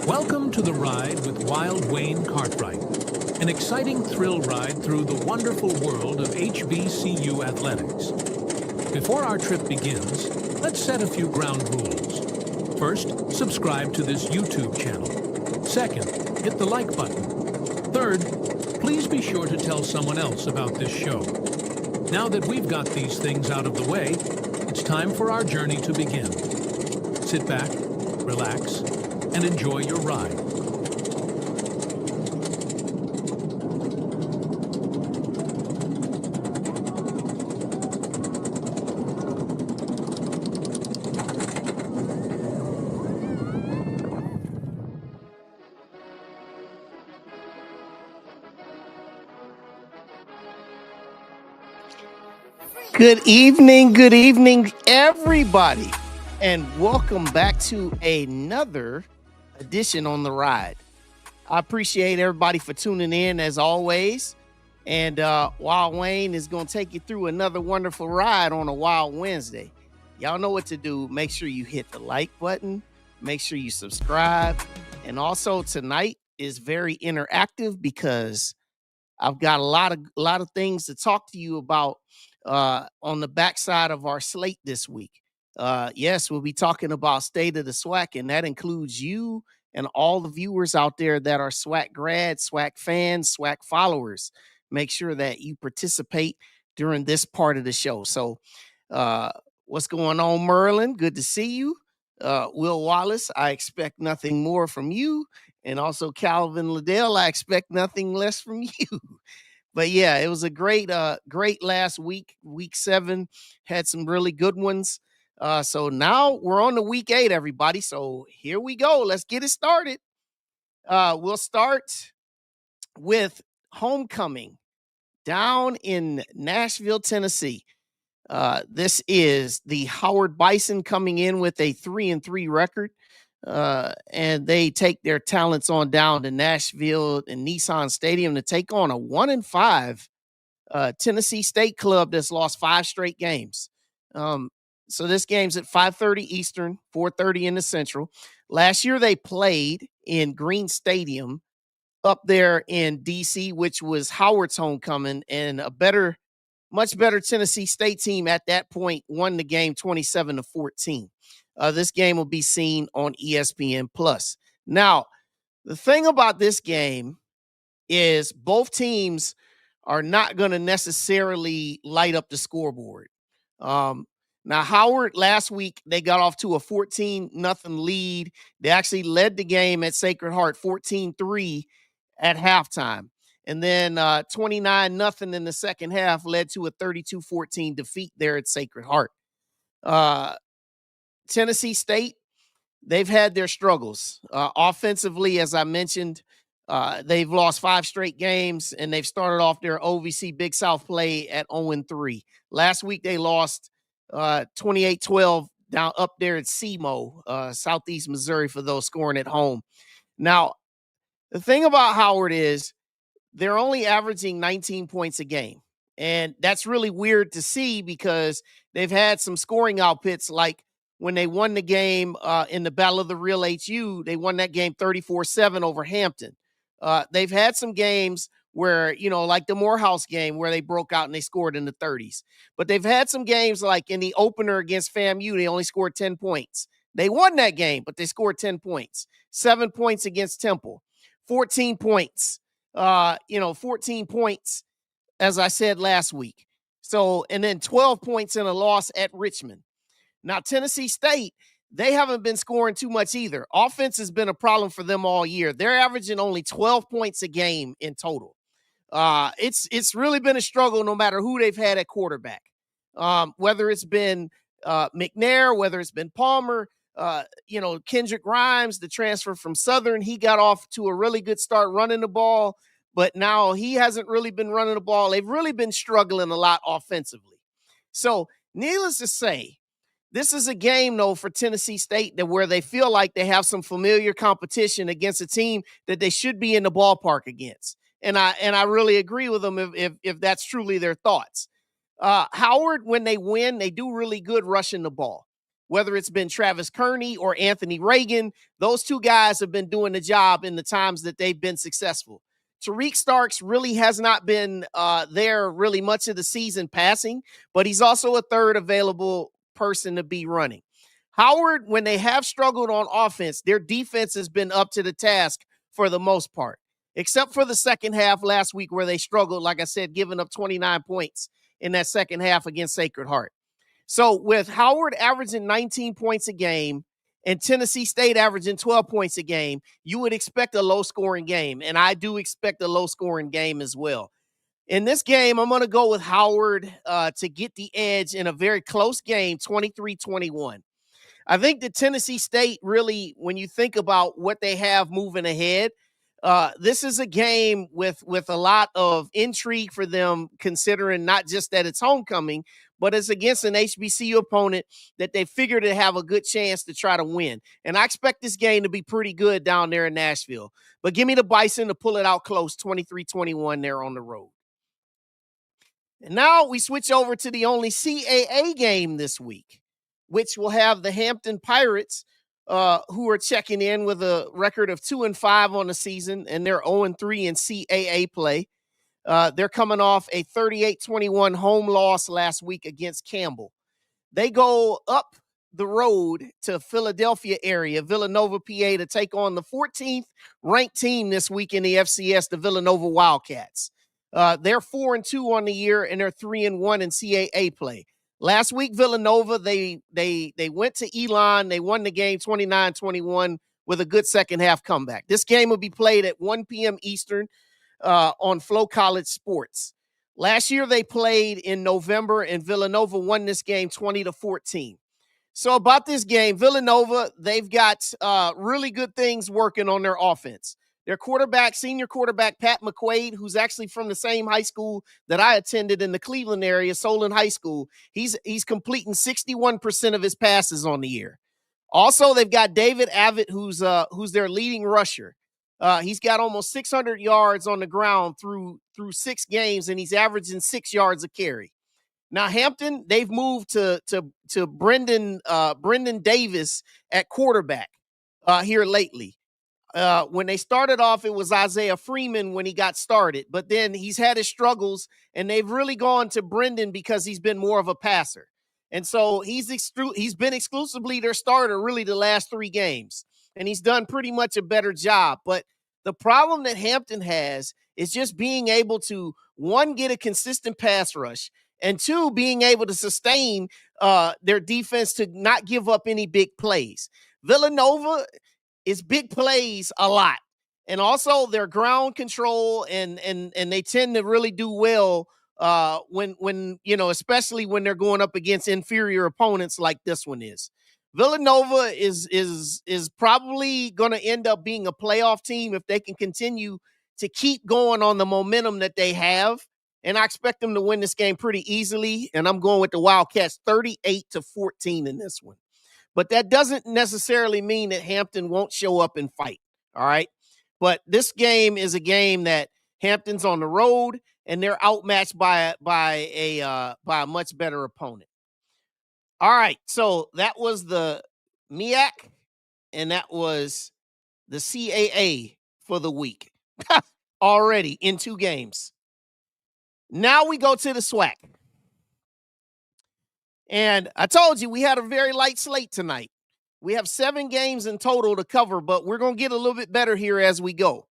Welcome to the ride with Wild Wayne Cartwright, an exciting thrill ride through the wonderful world of HBCU athletics. Before our trip begins, let's set a few ground rules. First, subscribe to this YouTube channel. Second, hit the like button. Third, please be sure to tell someone else about this show. Now that we've got these things out of the way, it's time for our journey to begin. Sit back, relax, and enjoy your ride. Good evening, everybody, and welcome back to another edition on the ride. I appreciate everybody for tuning in as always, and Wild Wayne is going to take you through another wonderful ride on a Wild Wednesday. Y'all know what to do. Make sure you hit the like button, make sure you subscribe, and also tonight is very interactive because I've got a lot of things to talk to you about on the backside of our slate this week. Yes, we'll be talking about State of the SWAC, and that includes you and all the viewers out there that are SWAC grads, SWAC fans, SWAC followers. Make sure that you participate during this part of the show. So what's going on, Merlin? Good to see you. Will Wallace, I expect nothing more from you. And also Calvin Liddell, I expect nothing less from you. But yeah, it was a great last week. Week 7 had some really good ones. So now we're on to week 8, everybody. So here we go. Let's get it started. We'll start with homecoming down in Nashville, Tennessee. This is the Howard Bison coming in with a 3-3 record. And they take their talents on down to Nashville and Nissan Stadium to take on a 1-5 Tennessee State club that's lost 5 straight games. So this game's at 5:30 Eastern, 4:30 in the Central. Last year they played in Green Stadium up there in D.C., which was Howard's homecoming, and much better Tennessee State team at that point won the game 27-14. This game will be seen on ESPN Plus. Now, the thing about this game is both teams are not going to necessarily light up the scoreboard. Now, Howard, last week, they got off to a 14-0 lead. They actually led the game at Sacred Heart 14-3 at halftime. And then 29-0 in the second half led to a 32-14 defeat there at Sacred Heart. Tennessee State, they've had their struggles. Offensively, as I mentioned, they've lost 5 straight games, and they've started off their OVC Big South play at 0-3. Last week, they lost 28-12 down up there at SEMO, Southeast Missouri, for those scoring at home. Now, the thing about Howard is they're only averaging 19 points a game, and that's really weird to see because they've had some scoring outputs like when they won the game in the Battle of the Real HU, they won that game 34-7 over Hampton. They've had some games where, like the Morehouse game where they broke out and they scored in the 30s. But they've had some games like in the opener against FAMU, they only scored 10 points. They won that game, but they scored 10 points. 7 points against Temple. 14 points. 14 points, as I said last week. So, and then 12 points in a loss at Richmond. Now, Tennessee State, they haven't been scoring too much either. Offense has been a problem for them all year. They're averaging only 12 points a game in total. It's really been a struggle no matter who they've had at quarterback. Whether it's been McNair, whether it's been Palmer, Kendrick Grimes, the transfer from Southern, he got off to a really good start running the ball, but now he hasn't really been running the ball. They've really been struggling a lot offensively. So, needless to say, This is a game, though, for Tennessee State that where they feel like they have some familiar competition against a team that they should be in the ballpark against. And I really agree with them if that's truly their thoughts. Howard, when they win, they do really good rushing the ball. Whether it's been Travis Kearney or Anthony Reagan, those two guys have been doing the job in the times that they've been successful. Tariq Starks really has not been there really much of the season passing, but he's also a third available person to be running. Howard, when they have struggled on offense, their defense has been up to the task for the most part, except for the second half last week where they struggled, like I said, giving up 29 points in that second half against Sacred Heart. So with Howard averaging 19 points a game and Tennessee State averaging 12 points a game, you would expect a low-scoring game, and I do expect a low-scoring game as well. In this game, I'm going to go with Howard to get the edge in a very close game, 23-21. I think that Tennessee State really, when you think about what they have moving ahead, this is a game with a lot of intrigue for them, considering not just that it's homecoming, but it's against an HBCU opponent that they figure to have a good chance to try to win. And I expect this game to be pretty good down there in Nashville. But give me the Bison to pull it out close, 23-21 there on the road. And now we switch over to the only CAA game this week, which will have the Hampton Pirates, who are checking in with a record of 2-5 on the season, and they're 0-3 in CAA play. They're coming off a 38-21 home loss last week against Campbell. They go up the road to Philadelphia area, Villanova, PA, to take on the 14th ranked team this week in the FCS, the Villanova Wildcats. They're 4-2 on the year, and they're 3-1 in CAA play. Last week, Villanova, they went to Elon. They won the game 29-21 with a good second-half comeback. This game will be played at 1 p.m. Eastern on Flow College Sports. Last year, they played in November, and Villanova won this game 20-14. So about this game, Villanova, they've got really good things working on their offense. Their quarterback, senior quarterback, Pat McQuaid, who's actually from the same high school that I attended in the Cleveland area, Solon High School, he's completing 61% of his passes on the year. Also, they've got David Abbott, who's their leading rusher. He's got almost 600 yards on the ground through 6 games, and he's averaging 6 yards a carry. Now, Hampton, they've moved to Brendan Davis at quarterback here lately. When they started off, it was Isaiah Freeman when he got started, but then he's had his struggles, and they've really gone to Brendan because he's been more of a passer. And so he's been exclusively their starter really the last 3 games, and he's done pretty much a better job. But the problem that Hampton has is just being able to, 1, get a consistent pass rush, and 2, being able to sustain their defense to not give up any big plays. Villanova is big plays a lot. And also their ground control and they tend to really do well when especially when they're going up against inferior opponents like this one is. Villanova is probably going to end up being a playoff team if they can continue to keep going on the momentum that they have. And I expect them to win this game pretty easily. And I'm going with the Wildcats 38-14 in this one. But that doesn't necessarily mean that Hampton won't show up and fight, all right? But this game is a game that Hampton's on the road, and they're outmatched by a much better opponent. All right, so that was the MEAC, and that was the CAA for the week. Already in 2 games. Now we go to the SWAC. And I told you we had a very light slate tonight. We have 7 games in total to cover, but we're going to get a little bit better here as we go.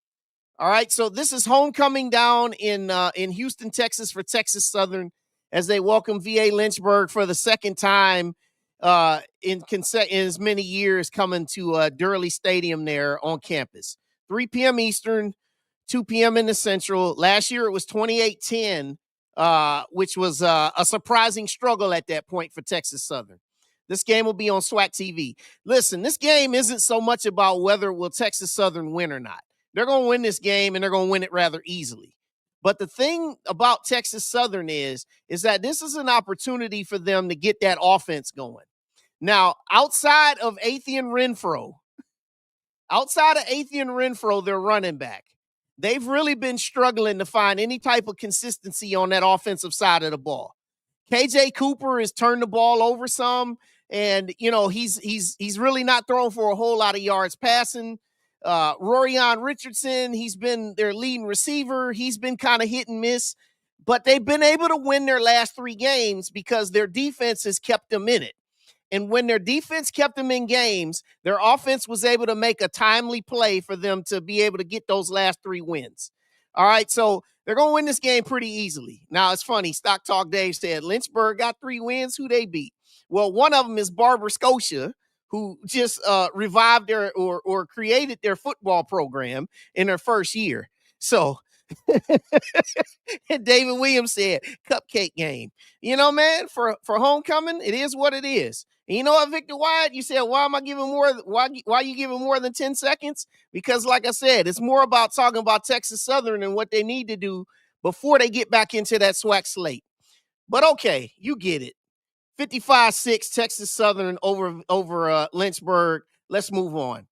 All right, so this is homecoming down in Houston, Texas for Texas Southern as they welcome VA Lynchburg for the second time in as many years coming to Durley Stadium there on campus. 3 p.m. Eastern, 2 p.m. in the Central. Last year it was 28-10. Which was a surprising struggle at that point for Texas Southern. This game will be on SWAC TV. Listen, this game isn't so much about whether will Texas Southern win or not. They're going to win this game, and they're going to win it rather easily. But the thing about Texas Southern is that this is an opportunity for them to get that offense going. Now, outside of Athian Renfro, their running back, they've really been struggling to find any type of consistency on that offensive side of the ball. KJ Cooper has turned the ball over some, and he's really not throwing for a whole lot of yards passing. Rorion Richardson, he's been their leading receiver. He's been kind of hit and miss, but they've been able to win their last 3 games because their defense has kept them in it. And when their defense kept them in games, their offense was able to make a timely play for them to be able to get those last 3 wins. All right, so they're going to win this game pretty easily. Now, it's funny. Stock Talk Dave said Lynchburg got 3 wins. Who they beat? Well, one of them is Barber Scotia, who just revived their or created their football program in their first year. So David Williams said, cupcake game. Man, for homecoming, it is what it is. And you know what, Victor Wyatt? You said, why am I giving more? Why are you giving more than 10 seconds? Because like I said, it's more about talking about Texas Southern and what they need to do before they get back into that SWAC slate. But okay, you get it. 55-6 Texas Southern over Lynchburg. Let's move on.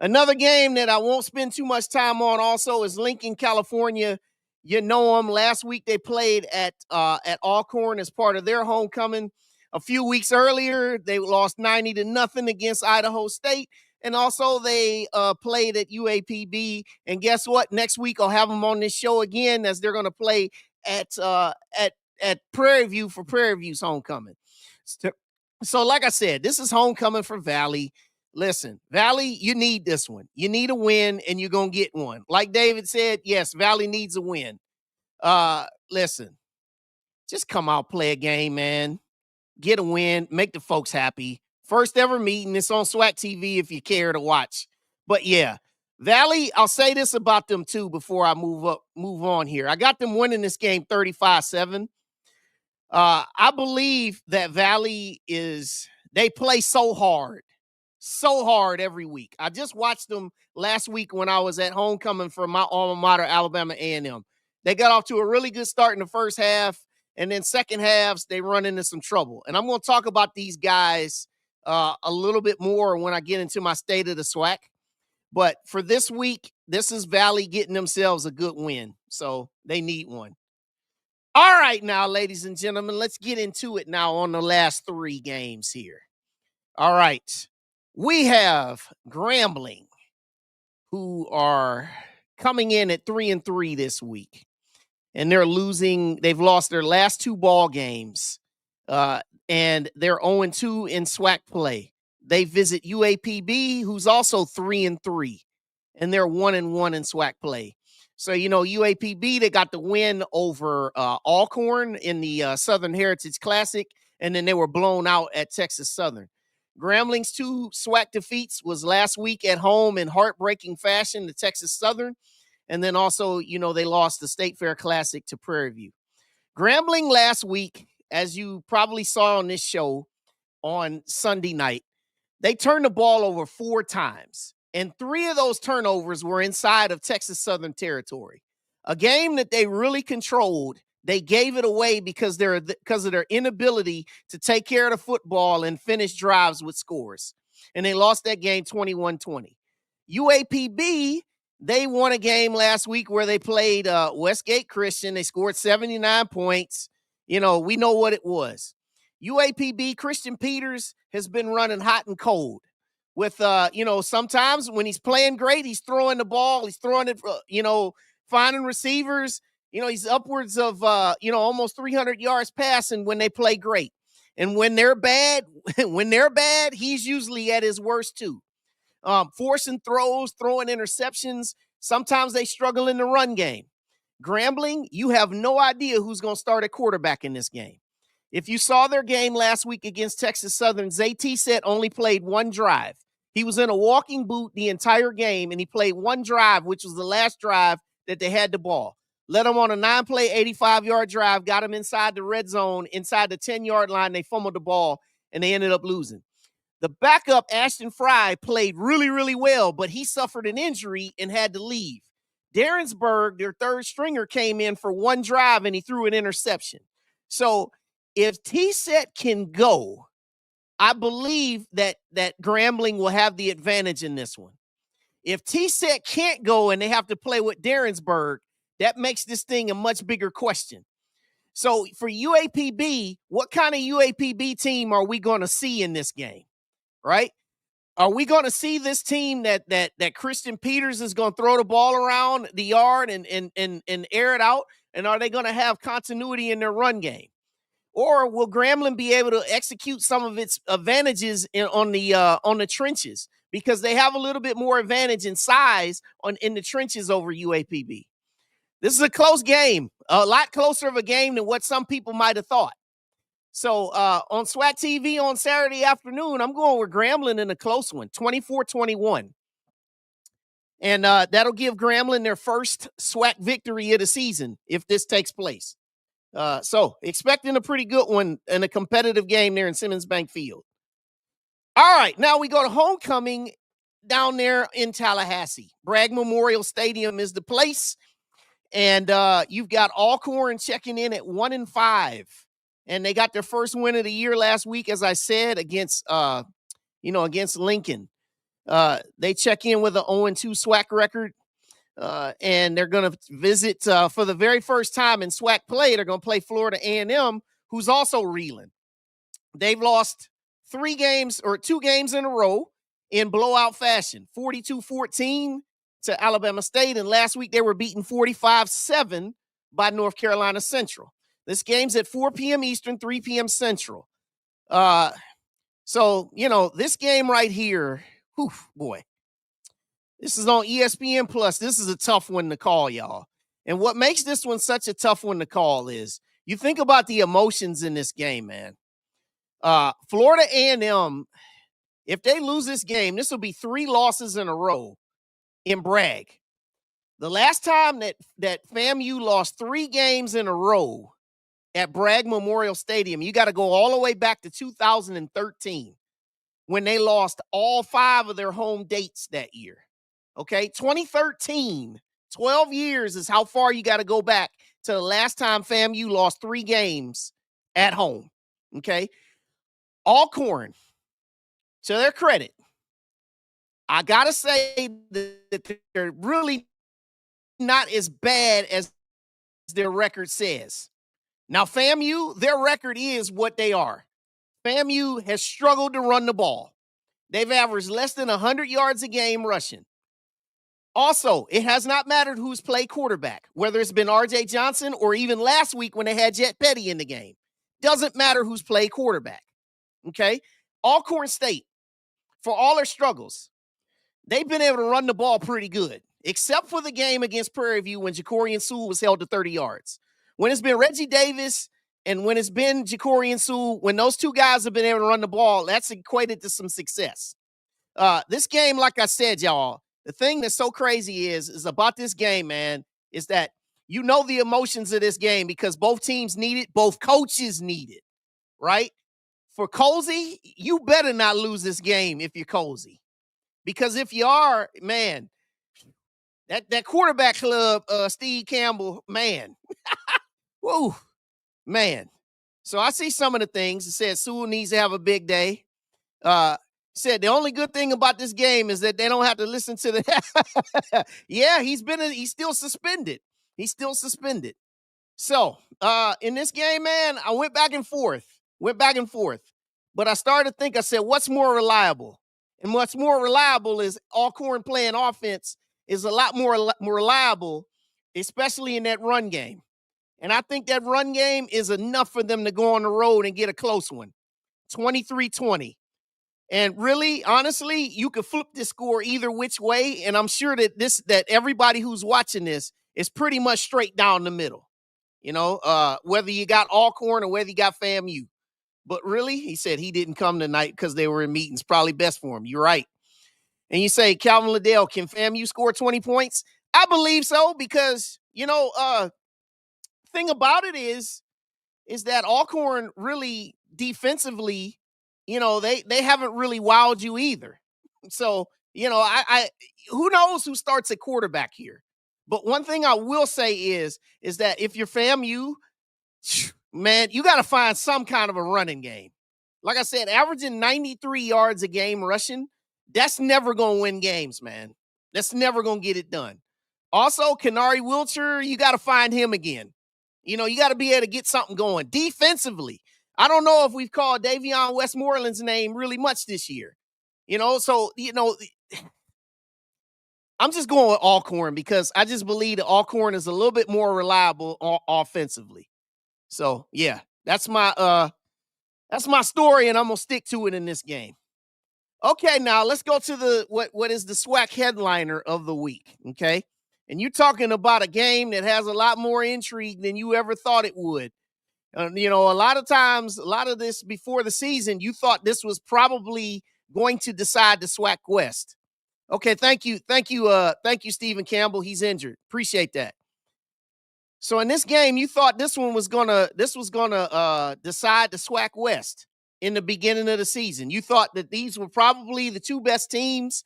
Another game that I won't spend too much time on also is Lincoln, California. You know them. Last week they played at Alcorn as part of their homecoming. A few weeks earlier, they lost 90-0 against Idaho State. And also they played at UAPB. And guess what? Next week I'll have them on this show again as they're going to play at Prairie View for Prairie View's homecoming. So like I said, this is homecoming for Valley. Listen, Valley, you need this one. You need a win, and you're going to get one. Like David said, yes, Valley needs a win. Listen, just come out, play a game, man. Get a win, make the folks happy. First ever meeting. It's on SWAC TV if you care to watch. But yeah, Valley, I'll say this about them too before I move on here. I got them winning this game 35-7. I believe that Valley they play so hard every week. I just watched them last week when I was at homecoming for my alma mater, Alabama A&M. They got off to a really good start in the first half, and then second halves, they run into some trouble. And I'm going to talk about these guys a little bit more when I get into my state of the SWAC. But for this week, this is Valley getting themselves a good win. So they need one. All right, now, ladies and gentlemen, let's get into it now on the last 3 games here. All right. We have Grambling, who are coming in at 3-3 this week. And they've lost their last 2 ball games. And they're 0-2 in SWAC play. They visit UAPB, who's also 3-3. And they're 1-1 in SWAC play. So, UAPB, they got the win over Alcorn in the Southern Heritage Classic, and then they were blown out at Texas Southern. Grambling's 2 SWAC defeats was last week at home in heartbreaking fashion to Texas Southern, and then also, they lost the State Fair Classic to Prairie View. Grambling last week, as you probably saw on this show on Sunday night, they turned the ball over 4 times. And 3 of those turnovers were inside of Texas Southern territory. A game that they really controlled. They gave it away because of their inability to take care of the football and finish drives with scores. And they lost that game 21-20. UAPB, they won a game last week where they played Westgate Christian. They scored 79 points. We know what it was. UAPB, Christian Peters has been running hot and cold. With, sometimes when he's playing great, he's throwing the ball. He's throwing it, finding receivers. He's upwards of, almost 300 yards passing when they play great. And when they're bad, he's usually at his worst too. Forcing throws, throwing interceptions. Sometimes they struggle in the run game. Grambling, you have no idea who's going to start at quarterback in this game. If you saw their game last week against Texas Southern, Zay T-Set only played 1 drive. He was in a walking boot the entire game, and he played 1 drive, which was the last drive that they had the ball. Led him on a 9-play, 85-yard drive, got him inside the red zone, inside the 10-yard line. They fumbled the ball, and they ended up losing. The backup, Ashton Fry, played really, really well, but he suffered an injury and had to leave. Darrensburg, their 3rd stringer, came in for 1 drive, and he threw an interception. So if T-Set can go, I believe that Grambling will have the advantage in this one. If T-Set can't go and they have to play with Darrensburg, that makes this thing a much bigger question. So for UAPB, what kind of UAPB team are we going to see in this game, right? Are we going to see this team that Christian Peters is going to throw the ball around the yard and air it out? And are they going to have continuity in their run game? Or will Grambling be able to execute some of its advantages on the trenches because they have a little bit more advantage in size in the trenches over UAPB? This is a close game, a lot closer of a game than what some people might have thought. So on SWAC TV on Saturday afternoon, I'm going with Grambling in a close one, 24-21. And that'll give Grambling their first SWAC victory of the season if this takes place. So expecting a pretty good one in a competitive game there in Simmons Bank Field. All right, now we go to homecoming down there in Tallahassee. Bragg Memorial Stadium is the place. And you've got Alcorn checking in at 1-5. And they got their first win of the year last week, as I said, against Lincoln. They check in with an 0-2 SWAC record. And they're going to visit for the very first time in SWAC play. They're going to play Florida A&M, who's also reeling. They've lost 2 games in a row in blowout fashion, 42-14 to Alabama State. And last week they were beaten 45-7 by North Carolina Central. This game's at 4 p.m. Eastern, 3 p.m. Central. So, this game right here, boy. This is on ESPN Plus. This is a tough one to call, y'all. And what makes this one such a tough one to call is you think about the emotions in this game, man. Florida A&M, if they lose this game, this will be 3 losses in a row in Bragg. The last time that FAMU lost 3 games in a row at Bragg Memorial Stadium, you got to go all the way back to 2013 when they lost all 5 of their home dates that year. Okay, 2013, 12 years is how far you got to go back to the last time FAMU lost 3 games at home. Okay, Alcorn, to their credit, I got to say that they're really not as bad as their record says. Now, FAMU, their record is what they are. FAMU has struggled to run the ball. They've averaged less than 100 yards a game rushing. Also, it has not mattered who's played quarterback, whether it's been R.J. Johnson or even last week when they had Jet Petty in the game. Doesn't matter who's played quarterback, okay? Alcorn State, for all their struggles, they've been able to run the ball pretty good, except for the game against Prairie View when Jacorian Sewell was held to 30 yards. When it's been Reggie Davis and when it's been Jacorian Sewell, when those 2 guys have been able to run the ball, that's equated to some success. This game, like I said, y'all, the thing that's so crazy is about this game, man, is that the emotions of this game because both teams need it, both coaches need it, right? For Colsey, you better not lose this game if you're Colsey. Because if you are, man, that quarterback club, Steve Campbell, man, whoa, man. So I see some of the things. It said Sewell needs to have a big day. Said the only good thing about this game is that they don't have to listen to the. Yeah, he's still suspended. He's still suspended. So in this game, man, I went back and forth. But I started to think, I said, what's more reliable? And what's more reliable is Alcorn playing offense is a lot more reliable, especially in that run game. And I think that run game is enough for them to go on the road and get a close one, 23-20. And really, honestly, you could flip this score either which way. And I'm sure that everybody who's watching this is pretty much straight down the middle, whether you got Alcorn or whether you got FAMU. But really, he said he didn't come tonight because they were in meetings. Probably best for him. You're right. And you say, Calvin Liddell, can FAMU score 20 points? I believe so because, thing about it is that Alcorn really defensively, they haven't really wowed you either. So, I who knows who starts at quarterback here. But one thing I will say is that if you're FAMU, man, you got to find some kind of a running game. like I said, averaging 93 yards a game rushing, that's never going to win games, man. That's never going to get it done. Also, Kenari Wilcher, you got to find him again. You got to be able to get something going. Defensively, I don't know if we've called Davion Westmoreland's name really much this year. So, I'm just going with Alcorn because I just believe that Alcorn is a little bit more reliable offensively. So, yeah, that's my story, and I'm going to stick to it in this game. Okay, now let's go to what is the SWAC headliner of the week, okay? And you're talking about a game that has a lot more intrigue than you ever thought it would. A lot of times, a lot of this before the season, you thought this was probably going to decide the SWAC West. Okay, thank you, Stephen Campbell. He's injured. Appreciate that. So in this game, you thought this was gonna decide the SWAC West in the beginning of the season. You thought that these were probably the two best teams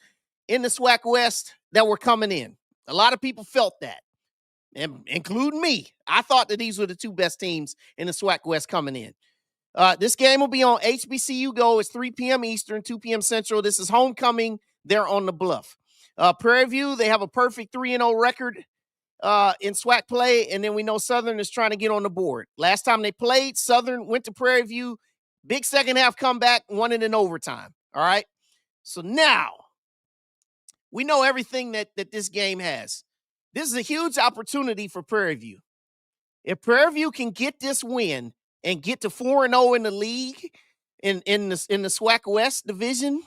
in the SWAC West that were coming in. A lot of people felt that, including me. I thought that these were the two best teams in the SWAC West coming in. This game will be on HBCU Go. It's 3 p.m. Eastern, 2 p.m. Central. This is homecoming. They're on the Bluff. Prairie View, they have a perfect 3-0 record in SWAC play, and then we know Southern is trying to get on the board. Last time they played, Southern went to Prairie View, big second half comeback, won it in overtime. All right. So now we know everything that this game has. This is a huge opportunity for Prairie View. If Prairie View can get this win and get to 4-0 in the league in the SWAC West division,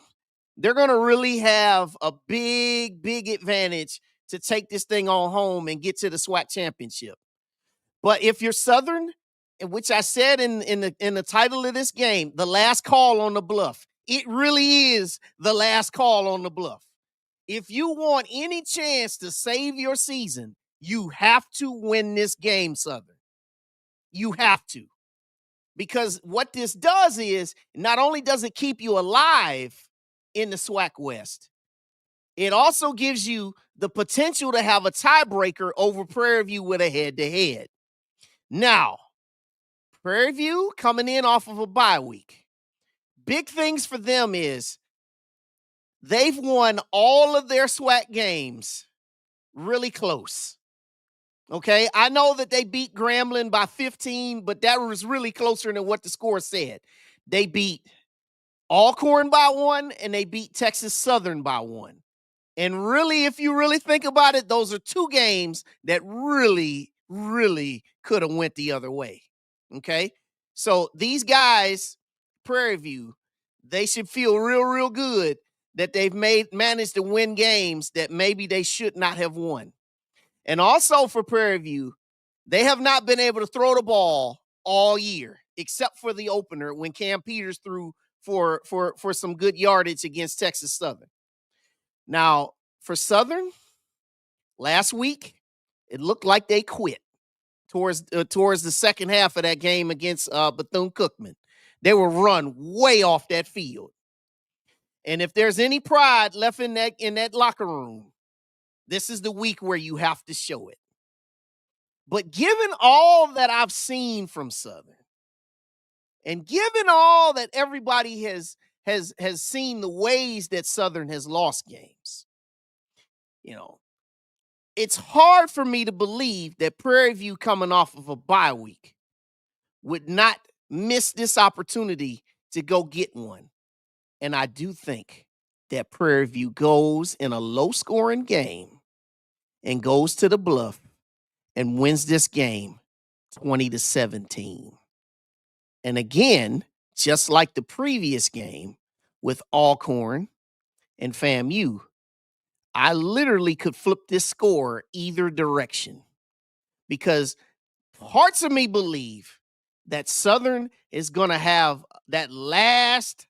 they're going to really have a big advantage to take this thing on home and get to the SWAC championship. But if you're Southern, which I said in the title of this game, the last call on the Bluff, it really is the last call on the Bluff. If you want any chance to save your season, you have to win this game, Southern. You have to. Because what this does is, not only does it keep you alive in the SWAC West, it also gives you the potential to have a tiebreaker over Prairie View with a head-to-head. Now, Prairie View coming in off of a bye week. Big things for them is they've won all of their SWAC games really close. Okay, I know that they beat Grambling by 15, but that was really closer than what the score said. They beat Alcorn by 1, and they beat Texas Southern by 1. And really, if you really think about it, those are two games that really could have went the other way. Okay, so these guys, Prairie View, they should feel real good that they've managed to win games that maybe they should not have won. And also for Prairie View, they have not been able to throw the ball all year, except for the opener when Cam Peters threw for some good yardage against Texas Southern. Now, for Southern, last week, it looked like they quit towards the second half of that game against Bethune-Cookman. They were run way off that field. And if there's any pride left in that locker room, this is the week where you have to show it. But given all that I've seen from Southern, and given all that everybody has seen the ways that Southern has lost games, it's hard for me to believe that Prairie View, coming off of a bye week, would not miss this opportunity to go get one. And I do think that Prairie View goes in a low-scoring game and goes to the Bluff and wins this game 20-17. And again, just like the previous game with Alcorn and FAMU, I literally could flip this score either direction, because parts of me believe that Southern is going to have that last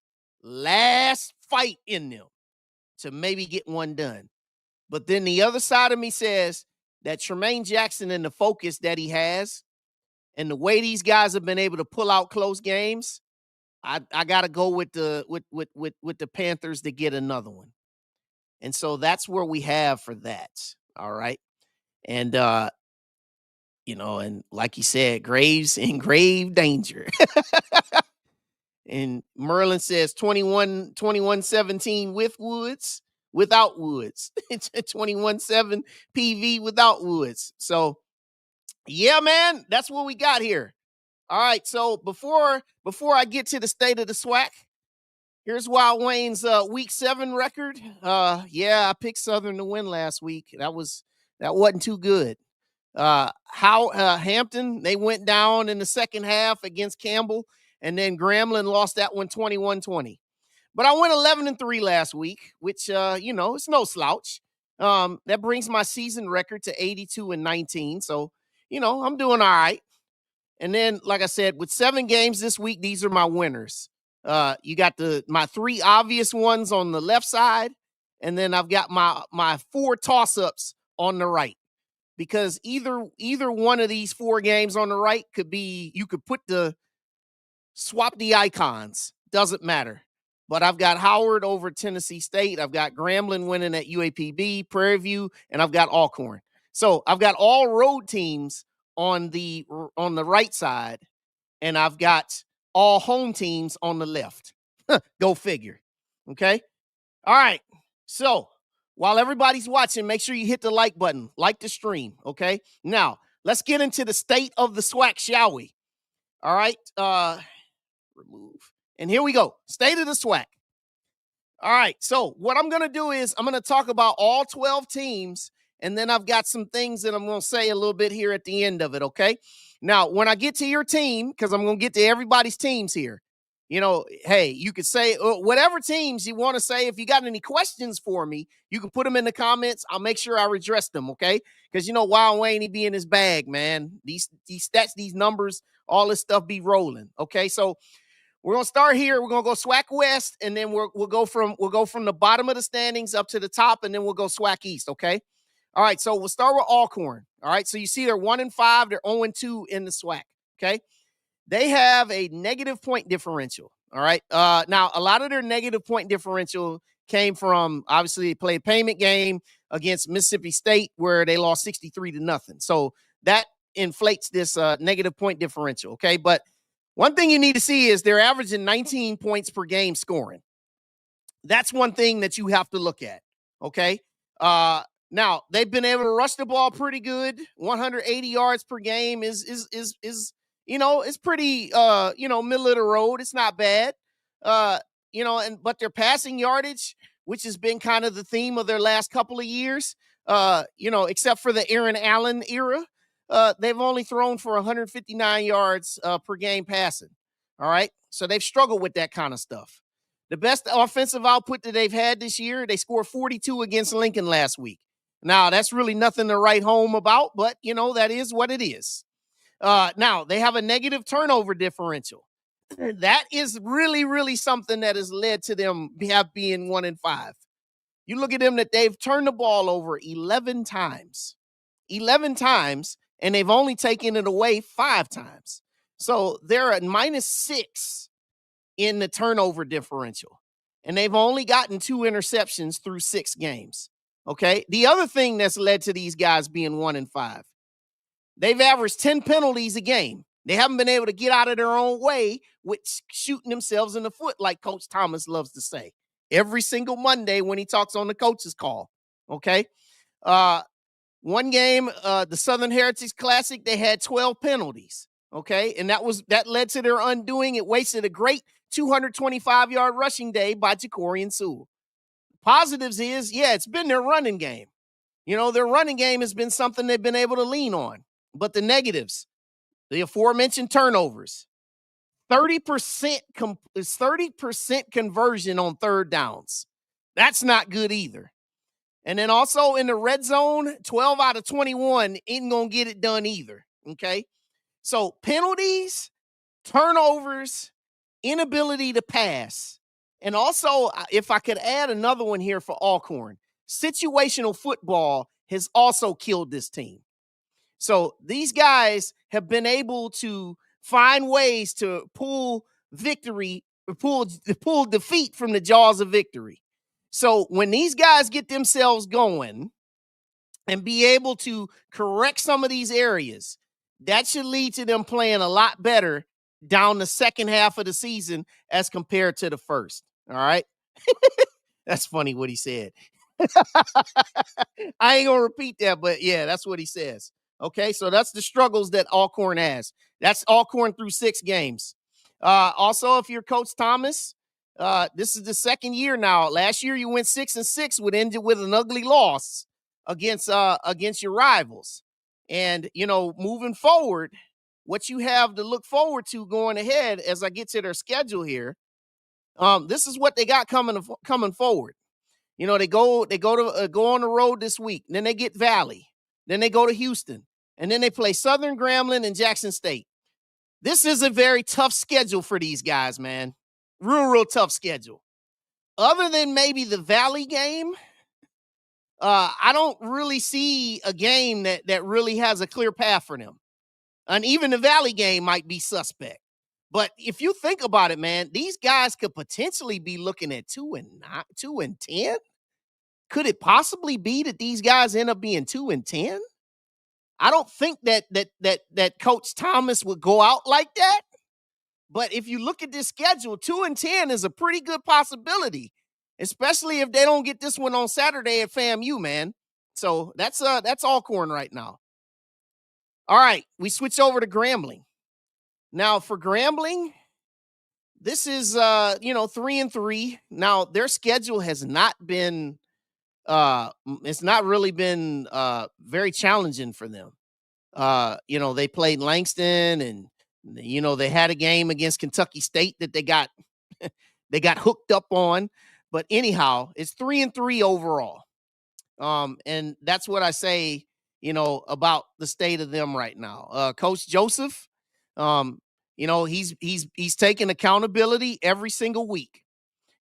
fight in them to maybe get one done. But then the other side of me says that Tremaine Jackson and the focus that he has and the way these guys have been able to pull out close games, I got to go with the Panthers to get another one. And so that's where we have for that. All right. And, and like you said, Graves in grave danger. And Merlin says 21-17 with Woods, without Woods. It's a 21-7 PV without Woods. So, yeah, man, that's what we got here. All right, so before I get to the state of the SWAC, here's Wild Wayne's week 7 record. Yeah, I picked Southern to win last week. That wasn't too good. Hampton, they went down in the second half against Campbell, and then Grambling lost that one 21-20. But I went 11-3 last week, which it's no slouch. That brings my season record to 82-19. So, I'm doing all right. And then, like I said, with 7 games this week, these are my winners. You got my 3 obvious ones on the left side, and then I've got my 4 toss-ups on the right. Because either one of these 4 games on the right could be, you could swap the icons. Doesn't matter. But I've got Howard over Tennessee State. I've got Grambling winning at UAPB, Prairie View, and I've got Alcorn. So I've got all road teams on the right side, and I've got all home teams on the left. Go figure. Okay. All right. So while everybody's watching, make sure you hit the like button, like the stream. Okay. Now let's get into the state of the SWAC, shall we? All right. Remove. And here we go. State of the SWAC. All right. So what I'm going to do is I'm going to talk about all 12 teams, and then I've got some things that I'm going to say a little bit here at the end of it. Okay. Now, when I get to your team, because I'm going to get to everybody's teams here, hey, you could say whatever teams you want to say. If you got any questions for me, you can put them in the comments. I'll make sure I address them, okay? Because, Wild Wayne, he be in his bag, man. These stats, these numbers, all this stuff be rolling, okay? So we're going to start here. We're going to go SWAC West, and then we'll go from the bottom of the standings up to the top, and then we'll go SWAC East, okay? All right, so we'll start with Alcorn. All right, so you see they're 1-5. They're 0-2 in the SWAC, okay? They have a negative point differential. All right. Now, a lot of their negative point differential came from, obviously, they played a payment game against Mississippi State where they lost 63-0. So that inflates this negative point differential. Okay. But one thing you need to see is they're averaging 19 points per game scoring. That's one thing that you have to look at. Okay. Now, they've been able to rush the ball pretty good. 180 yards per game is it's pretty, middle of the road. It's not bad, but their passing yardage, which has been kind of the theme of their last couple of years, except for the Aaron Allen era, they've only thrown for 159 yards per game passing. All right. So they've struggled with that kind of stuff. The best offensive output that they've had this year, they scored 42 against Lincoln last week. Now, that's really nothing to write home about, but, that is what it is. Now, they have a negative turnover differential. That is really, really something that has led to them being 1-5. You look at them that they've turned the ball over 11 times. 11 times, and they've only taken it away 5 times. So they're at -6 in the turnover differential. And they've only gotten 2 interceptions through 6 games. Okay? The other thing that's led to these guys being 1-5. They've averaged 10 penalties a game. They haven't been able to get out of their own way with shooting themselves in the foot, like Coach Thomas loves to say every single Monday when he talks on the coach's call. Okay. One game, the Southern Heritage Classic, they had 12 penalties. Okay. And that led to their undoing. It wasted a great 225-yard rushing day by Jacorian Sewell. Positives is, it's been their running game. Their running game has been something they've been able to lean on. But the negatives, the aforementioned turnovers, 30% 30% conversion on third downs. That's not good either. And then also in the red zone, 12 out of 21 ain't going to get it done either. Okay. So penalties, turnovers, inability to pass. And also, if I could add another one here for Alcorn, situational football has also killed this team. So these guys have been able to find ways to pull defeat from the jaws of victory. So when these guys get themselves going and be able to correct some of these areas, that should lead to them playing a lot better down the second half of the season as compared to the first. All right. That's funny what he said. I ain't gonna repeat that, but yeah, that's what he says. Okay, so that's the struggles that Alcorn has. That's Alcorn through 6 games. Also, if you're Coach Thomas, this is the second year now. Last year you went 6-6, would end it with an ugly loss against your rivals. And moving forward, what you have to look forward to going ahead as I get to their schedule here. This is what they got coming forward. They go on the road this week. Then they get Valley. Then they go to Houston. And then they play Southern, Grambling, and Jackson State. This is a very tough schedule for these guys, man. Real tough schedule. Other than maybe the Valley game, I don't really see a game that really has a clear path for them. And even the Valley game might be suspect. But if you think about it, man, these guys could potentially be looking at 2-10. Could it possibly be that these guys end up being 2-10? I don't think that Coach Thomas would go out like that. But if you look at this schedule, 2-10 is a pretty good possibility, especially if they don't get this one on Saturday at FAMU, man. So that's Alcorn right now. All right, we switch over to Grambling. Now for Grambling, this is 3-3. Now their schedule has not been it's not really been very challenging for them. They played Langston, and they had a game against Kentucky State that they got hooked up on. But anyhow, it's 3-3 overall. And that's what I say, about the state of them right now. Coach Joseph, he's taking accountability every single week.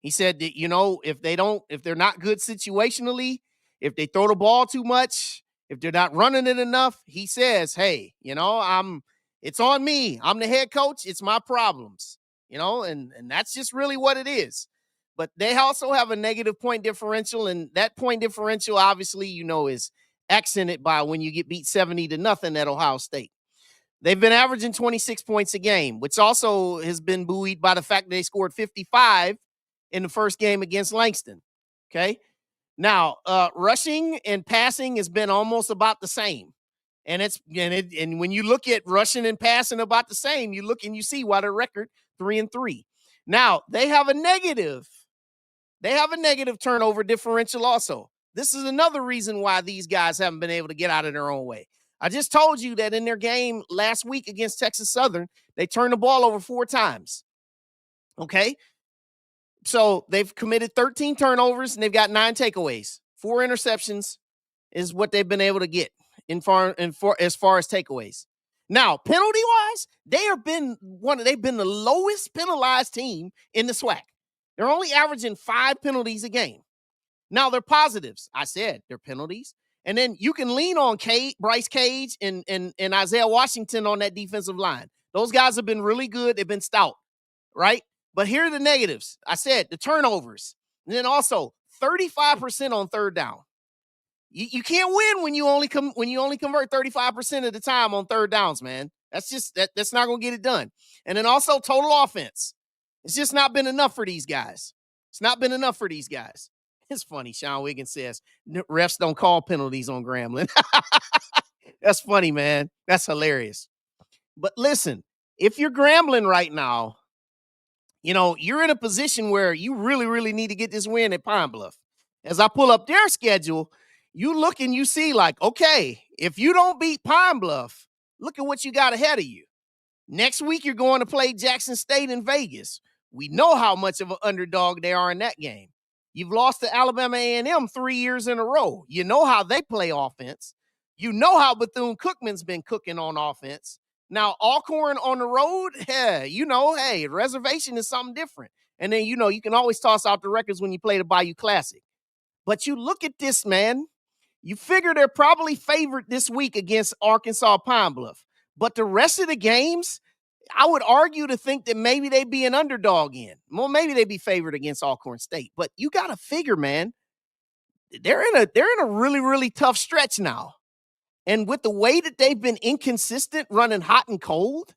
He said that, if they're not good situationally, if they throw the ball too much, if they're not running it enough, he says, hey, it's on me. I'm the head coach. It's my problems, and that's just really what it is. But they also have a negative point differential, and that point differential, obviously, is accented by when you get beat 70-0 at Ohio State. They've been averaging 26 points a game, which also has been buoyed by the fact that they scored 55 in the first game against Langston. Okay. Now, rushing and passing has been almost about the same. And when you look at rushing and passing about the same, you look and you see why their record 3-3. Now, they have a negative turnover differential also. This is another reason why these guys haven't been able to get out of their own way. I just told you that in their game last week against Texas Southern, they turned the ball over 4 times. Okay. So they've committed 13 turnovers and they've got 9 takeaways. 4 interceptions is what they've been able to get as far as takeaways. Now, penalty-wise, they've been the lowest penalized team in the SWAC. They're only averaging 5 penalties a game. Now, they're positives. I said they're penalties. And then you can lean on Bryce Cage and Isaiah Washington on that defensive line. Those guys have been really good. They've been stout, right? But here are the negatives. I said the turnovers. And then also 35% on third down. You can't win when you only convert 35% of the time on third downs, man. That's not going to get it done. And then also total offense. It's just not been enough for these guys. It's not been enough for these guys. It's funny. Sean Wiggins says refs don't call penalties on Grambling. That's funny, man. That's hilarious. But listen, if you're Grambling right now, you're in a position where you really, really need to get this win at Pine Bluff. As I pull up their schedule, you look and you see like, okay, if you don't beat Pine Bluff, look at what you got ahead of you. Next week, you're going to play Jackson State in Vegas. We know how much of an underdog they are in that game. You've lost to Alabama A&M 3 years in a row. You know how they play offense. You know how Bethune-Cookman's been cooking on offense. Now, Alcorn on the road, hey, reservation is something different. And then, you can always toss out the records when you play the Bayou Classic. But you look at this, man. You figure they're probably favored this week against Arkansas Pine Bluff. But the rest of the games, I would argue to think that maybe they'd be an underdog in. Well, maybe they'd be favored against Alcorn State. But you got to figure, man, they're in a really, really tough stretch now. And with the way that they've been inconsistent, running hot and cold,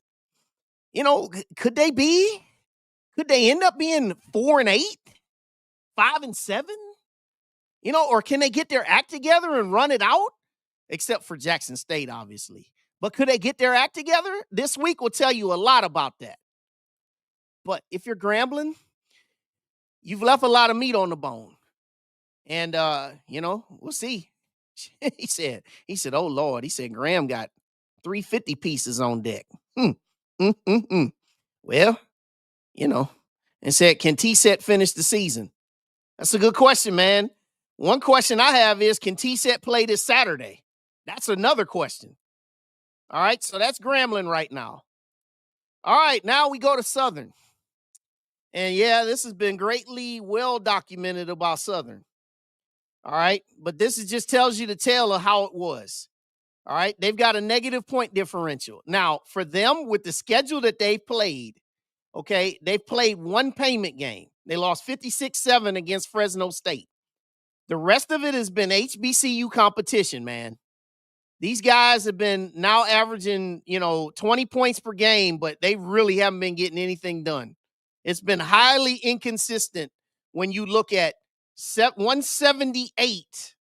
Could they end up being 4-8, 5-7? Or can they get their act together and run it out? Except for Jackson State, obviously. But could they get their act together? This week will tell you a lot about that. But if you're Grambling, you've left a lot of meat on the bone. And, we'll see. He said, oh, Lord. He said, Graham got 350 pieces on deck. Well, and said, can T-Set finish the season? That's a good question, man. One question I have is, can T-Set play this Saturday? That's another question. All right, so that's Grambling right now. All right, now we go to Southern. And, yeah, this has been greatly well documented about Southern. All right, but this just tells you the tale of how it was. All right, they've got a negative point differential. Now, for them, with the schedule that they've played, okay, they've played one payment game. They lost 56-7 against Fresno State. The rest of it has been HBCU competition, man. These guys have been now averaging, 20 points per game, but they really haven't been getting anything done. It's been highly inconsistent when you look at 178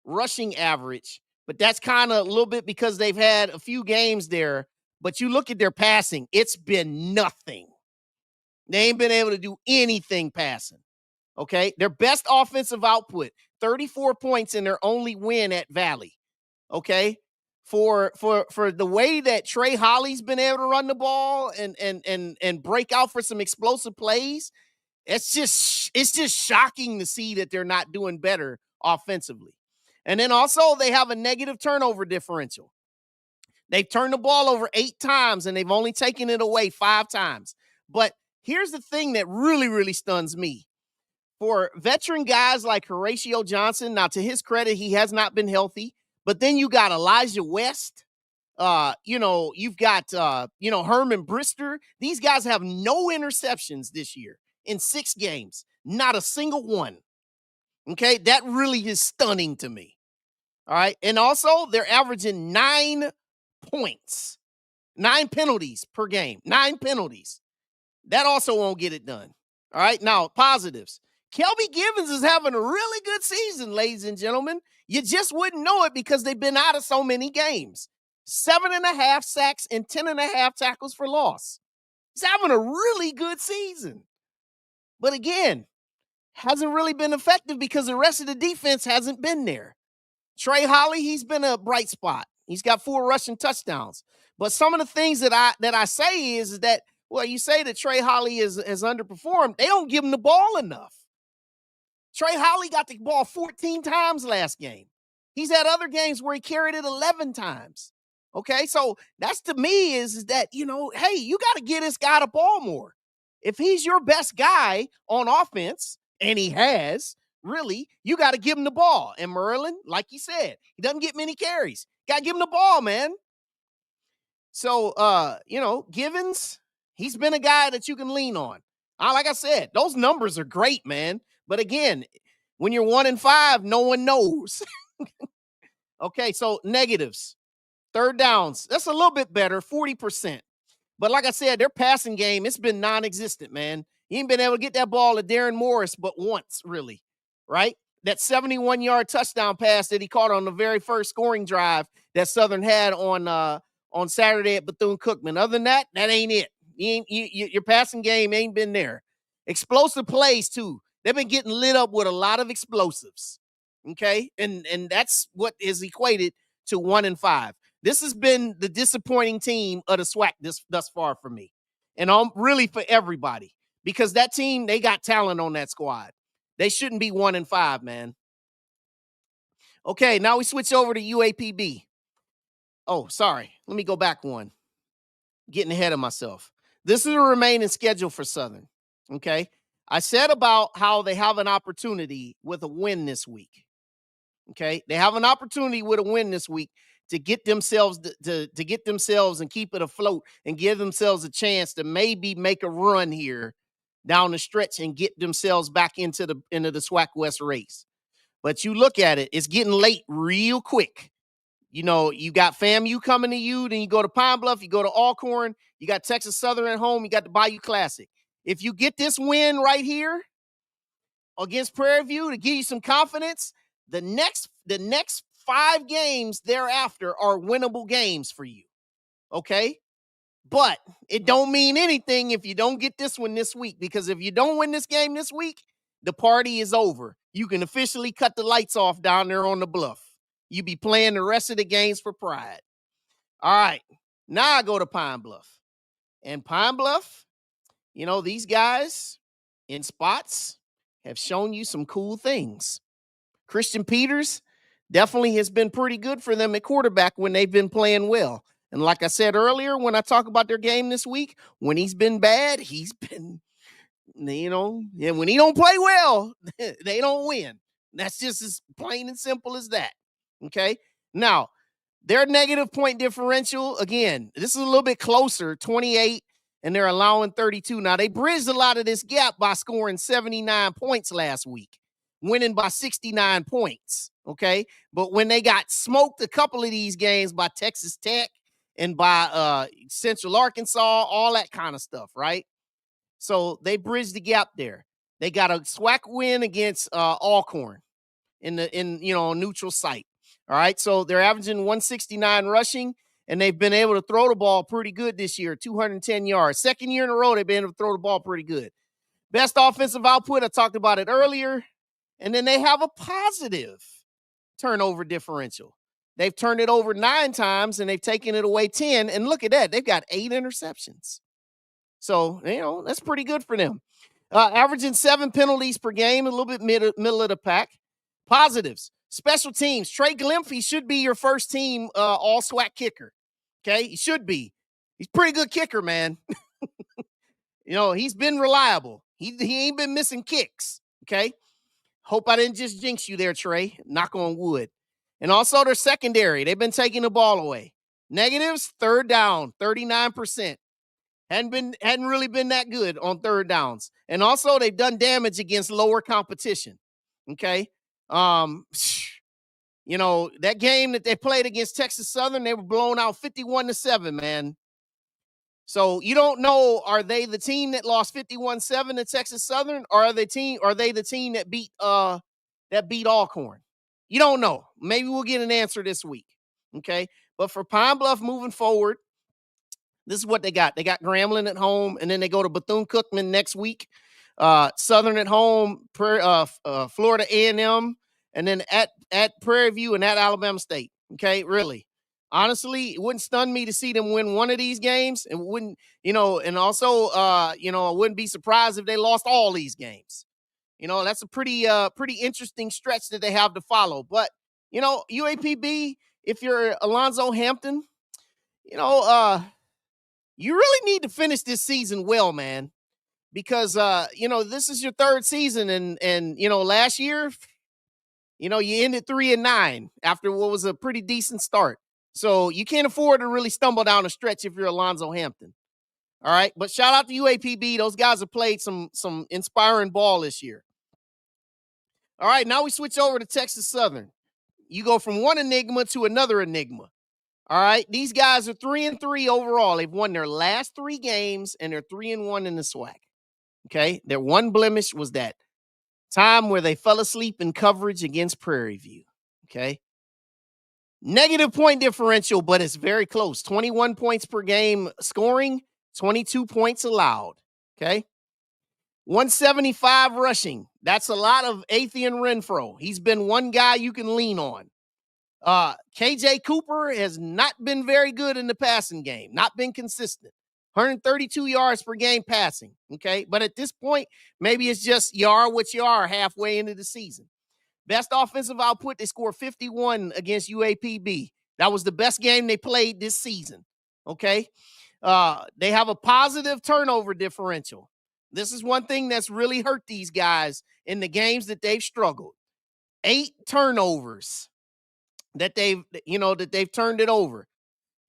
rushing average, but that's kind of a little bit because they've had a few games there. But you look at their passing, it's been nothing. They ain't been able to do anything passing. Okay, their best offensive output, 34 points in their only win at Valley. Okay, for the way that Trey Holly's been able to run the ball and break out for some explosive plays, it's just shocking to see that they're not doing better offensively. And then also they have a negative turnover differential. They've turned the ball over 8 times and they've only taken it away 5 times. But here's the thing that really, really stuns me. For veteran guys like Horatio Johnson, now to his credit, he has not been healthy. But then you got Elijah West. You've got, Herman Brister. These guys have no interceptions this year in 6 games. Not a single one. Okay, that really is stunning to me. All right, and also they're averaging 9 points, 9 penalties per game, 9 penalties. That also won't get it done. All right, now positives. Kelby Givens is having a really good season, ladies and gentlemen. You just wouldn't know it because they've been out of so many games. 7.5 sacks and 10.5 tackles for loss. He's having a really good season. But again, hasn't really been effective because the rest of the defense hasn't been there. Trey Holly, he's been a bright spot. He's got 4 rushing touchdowns. But some of the things that I say is that, well, you say that Trey Holly has underperformed. They don't give him the ball enough. Trey Holly got the ball 14 times last game. He's had other games where he carried it 11 times. Okay, so that's to me is that, hey, you got to get this guy the ball more. If he's your best guy on offense, and he has, really, you got to give him the ball. And Merlin, like you said, he doesn't get many carries. Got to give him the ball, man. So, Givens, he's been a guy that you can lean on. Like I said, those numbers are great, man. But again, when you're 1-5, no one knows. Okay, so negatives. 3rd downs. That's a little bit better, 40%. But like I said, their passing game, it's been non-existent, man. He ain't been able to get that ball to Darren Morris but once, really, right? That 71-yard touchdown pass that he caught on the very first scoring drive that Southern had on Saturday at Bethune-Cookman. Other than that, that ain't it. Your passing game ain't been there. Explosive plays, too. They've been getting lit up with a lot of explosives, okay? And that's what is equated to 1-5. This has been the disappointing team of the SWAC thus far for me. And really for everybody. Because that team, they got talent on that squad. They shouldn't be 1-5, man. Okay, now we switch over to UAPB. Oh, sorry. Let me go back one. Getting ahead of myself. This is the remaining schedule for Southern. Okay. I said about how they have an opportunity with a win this week. Okay. They have an opportunity with a win this week to get themselves to get themselves and keep it afloat and give themselves a chance to maybe make a run here down the stretch and get themselves back into the SWAC West race. But you look at it, it's getting late real quick. You know, you got FAMU coming to you, then you go to Pine Bluff, you go to Alcorn, you got Texas Southern at home, you got the Bayou Classic. If you get this win right here against Prairie View to give you some confidence, the next 5 games thereafter are winnable games for you. Okay? But it don't mean anything if you don't get this one this week, because if you don't win this game this week, the party is over. You can officially cut the lights off down there on the Bluff. You be playing the rest of the games for pride. All right. Now I go to Pine Bluff. And Pine Bluff, you know, these guys in spots have shown you some cool things. Christian Peters definitely has been pretty good for them at quarterback when they've been playing well. And like I said earlier, when I talk about their game this week, when he's been bad, he's been, you know, and when he don't play well, they don't win. That's just as plain and simple as that. Okay. Now, their negative point differential, again, this is a little bit closer, 28, and they're allowing 32. Now, they bridged a lot of this gap by scoring 79 points last week, winning by 69 points. Okay. But when they got smoked a couple of these games by Texas Tech and by Central Arkansas, all that kind of stuff, right? So they bridged the gap there. They got a SWAC win against Alcorn in neutral site. All right, so they're averaging 169 rushing, and they've been able to throw the ball pretty good this year, 210 yards. Second year in a row, they've been able to throw the ball pretty good. Best offensive output, I talked about it earlier. And then they have a positive turnover differential. They've turned it over 9 times, and they've taken it away 10. And look at that, they've got 8 interceptions. So, you know, that's pretty good for them. Averaging 7 penalties per game, a little bit middle of the pack. Positives. Special teams. Trey Glimpf, he should be your first team all SWAC kicker. Okay, he should be. He's a pretty good kicker, man. You know, he's been reliable. He ain't been missing kicks. Okay. Hope I didn't just jinx you there, Trey. Knock on wood. And also their secondary. They've been taking the ball away. Negatives, third down, 39%. Hadn't really been that good on third downs. And also they've done damage against lower competition. Okay. You know, that game that they played against Texas Southern, they were blown out 51-7, man. So you don't know, are they the team that lost 51-7 to Texas Southern, or are they the team that beat Alcorn? You don't know. Maybe we'll get an answer this week. Okay. But for Pine Bluff moving forward, this is what they got. They got Grambling at home, and then they go to Bethune-Cookman next week. Southern at home, Florida A&M, and then at Prairie View and at Alabama State. Okay, really. Honestly, it wouldn't stun me to see them win one of these games. It wouldn't, you know, and also, I wouldn't be surprised if they lost all these games. You know, that's a pretty interesting stretch that they have to follow. But, you know, UAPB, if you're Alonzo Hampton, you know, you really need to finish this season well, man. Because, this is your 3rd season, and last year, you ended 3-9 after what was a pretty decent start. So you can't afford to really stumble down a stretch if you're Alonzo Hampton. All right. But shout out to UAPB. Those guys have played some inspiring ball this year. All right. Now we switch over to Texas Southern. You go from one enigma to another enigma. All right. These guys are 3-3 overall. They've won their last 3 games, and they're 3-1 in the SWAC. Okay. Their one blemish was that time where they fell asleep in coverage against Prairie View. Okay. Negative point differential, but it's very close. 21 points per game scoring, 22 points allowed. Okay. 175 rushing. That's a lot of Athian Renfro. He's been one guy you can lean on. KJ Cooper has not been very good in the passing game, not been consistent. 132 yards per game passing. Okay. But at this point, maybe it's just you are what you are halfway into the season. Best offensive output, they scored 51 against UAPB. That was the best game they played this season. Okay. They have a positive turnover differential. This is one thing that's really hurt these guys in the games that they've struggled. 8 turnovers that they've turned it over.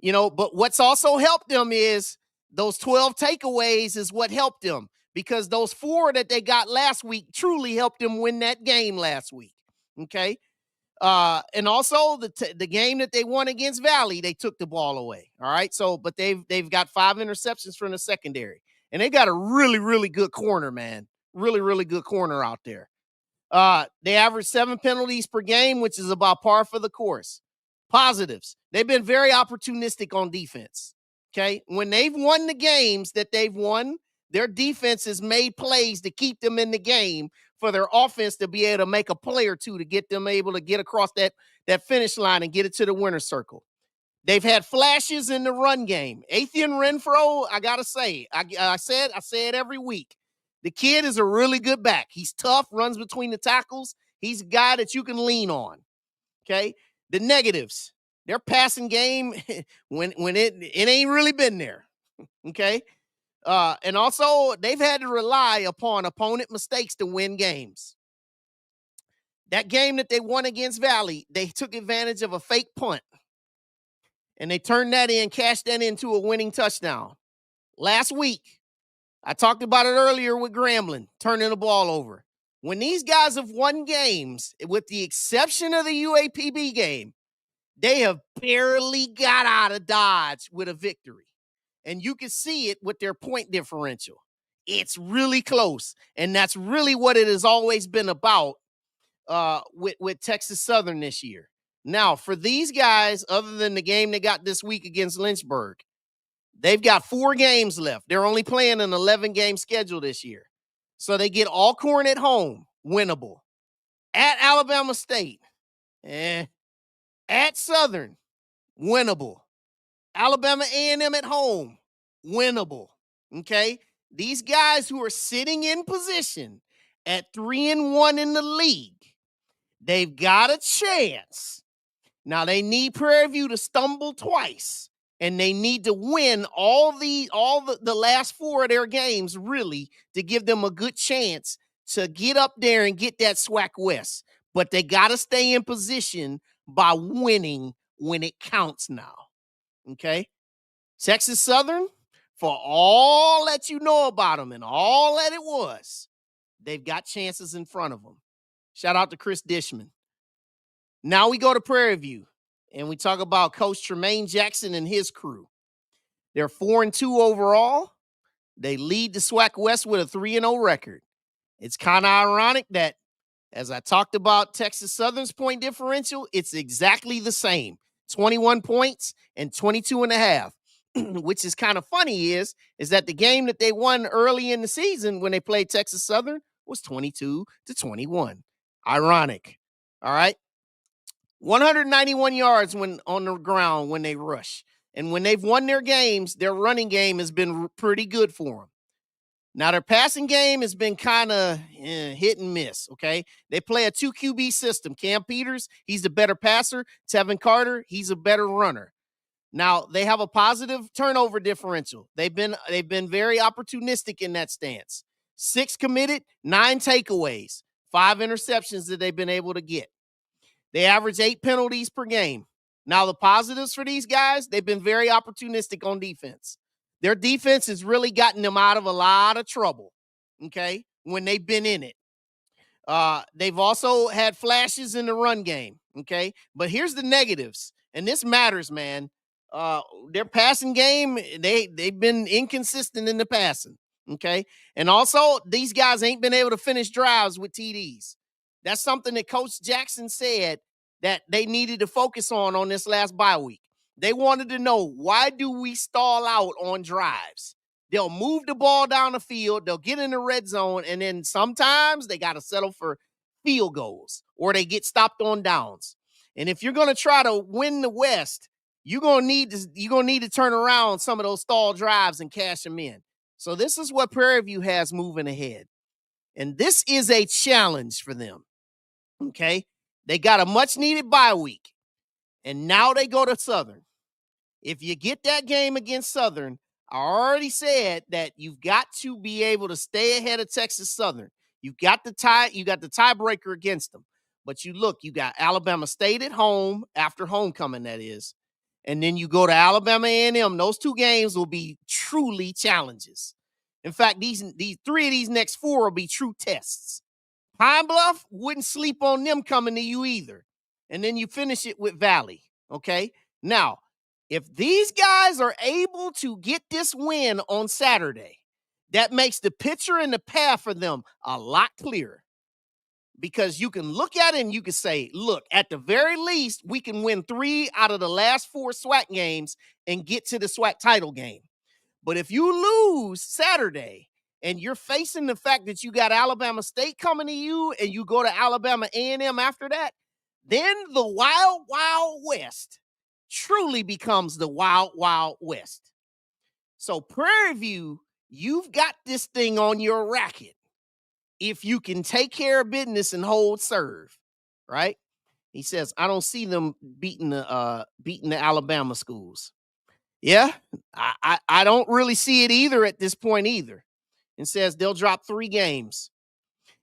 But what's also helped them is those 12 takeaways is what helped them, because those 4 that they got last week truly helped them win that game last week. Okay. And also the game that they won against Valley, they took the ball away. All right. So, but they've got 5 interceptions from the secondary, and they got a really, really good corner, man. Really, really good corner out there. They average 7 penalties per game, which is about par for the course. Positives. They've been very opportunistic on defense. Okay. When they've won the games that they've won, their defense has made plays to keep them in the game for their offense to be able to make a play or two to get them able to get across that finish line and get it to the winner's circle. They've had flashes in the run game. Athian Renfro, I gotta say, I say it every week. The kid is a really good back. He's tough, runs between the tackles. He's a guy that you can lean on. Okay. The negatives, their passing game, when it ain't really been there. Okay. And also they've had to rely upon opponent mistakes to win games. That game that they won against Valley, they took advantage of a fake punt. And they turned that in, cashed that into a winning touchdown. Last week, I talked about it earlier with Grambling, turning the ball over. When these guys have won games, with the exception of the UAPB game, they have barely got out of Dodge with a victory. And you can see it with their point differential. It's really close. And that's really what it has always been about with Texas Southern this year. Now, for these guys, other than the game they got this week against Lynchburg, they've got 4 games left. They're only playing an 11-game schedule this year. So they get Alcorn at home, winnable. At Alabama State, at Southern, winnable. Alabama A&M at home, winnable. Okay? These guys who are sitting in position at 3-1 in the league, they've got a chance. Now, they need Prairie View to stumble twice, and they need to win all the last 4 of their games, really, to give them a good chance to get up there and get that SWAC West. But they got to stay in position by winning when it counts now. Okay? Texas Southern, for all that you know about them and all that it was, they've got chances in front of them. Shout out to Chris Dishman. Now we go to Prairie View, and we talk about Coach Tremaine Jackson and his crew. They're 4-2 overall. They lead the SWAC West with a 3-0 record. It's kind of ironic that, as I talked about Texas Southern's point differential, it's exactly the same, 21 points and 22.5. Which is kind of funny is that the game that they won early in the season when they played Texas Southern was 22-21. Ironic. All right. 191 yards when on the ground when they rush. And when they've won their games, their running game has been pretty good for them. Now, their passing game has been kind of hit and miss, okay? They play a 2 QB system. Cam Peters, he's the better passer. Tevin Carter, he's a better runner. Now, they have a positive turnover differential. They've been very opportunistic in that stance. 6 committed, 9 takeaways, 5 interceptions that they've been able to get. They average 8 penalties per game. Now, the positives for these guys, they've been very opportunistic on defense. Their defense has really gotten them out of a lot of trouble, okay, when they've been in it. They've also had flashes in the run game, okay? But here's the negatives, and this matters, man. Their passing game, they've been inconsistent in the passing, okay? And also, these guys ain't been able to finish drives with TDs. That's something that Coach Jackson said that they needed to focus on this last bye week. They wanted to know, why do we stall out on drives? They'll move the ball down the field, they'll get in the red zone, and then sometimes they got to settle for field goals or they get stopped on downs. And if you're going to try to win the West, you're going to need to turn around some of those stall drives and cash them in. So this is what Prairie View has moving ahead. And this is a challenge for them. Okay? They got a much-needed bye week. And now they go to Southern. If you get that game against Southern, I already said that you've got to be able to stay ahead of Texas Southern. You got the tiebreaker against them. But you got Alabama State at home after homecoming, that is. And then you go to Alabama A&M. Those 2 games will be truly challenges. In fact, these 3 of these next 4 will be true tests. Pine Bluff, wouldn't sleep on them coming to you either. and then you finish it with Valley. Okay. Now, if these guys are able to get this win on Saturday, that makes the picture and the path for them a lot clearer. Because you can look at it and you can say, look, at the very least, we can win 3 out of the last 4 SWAC games and get to the SWAC title game. But if you lose Saturday and you're facing the fact that you got Alabama State coming to you and you go to Alabama A&M after that, then the Wild Wild West truly becomes the Wild Wild West. So Prairie View, you've got this thing on your racket if you can take care of business and hold serve, right? He says, I don't see them beating the Alabama schools. Yeah, I don't really see it either at this point either. And says they'll drop 3 games.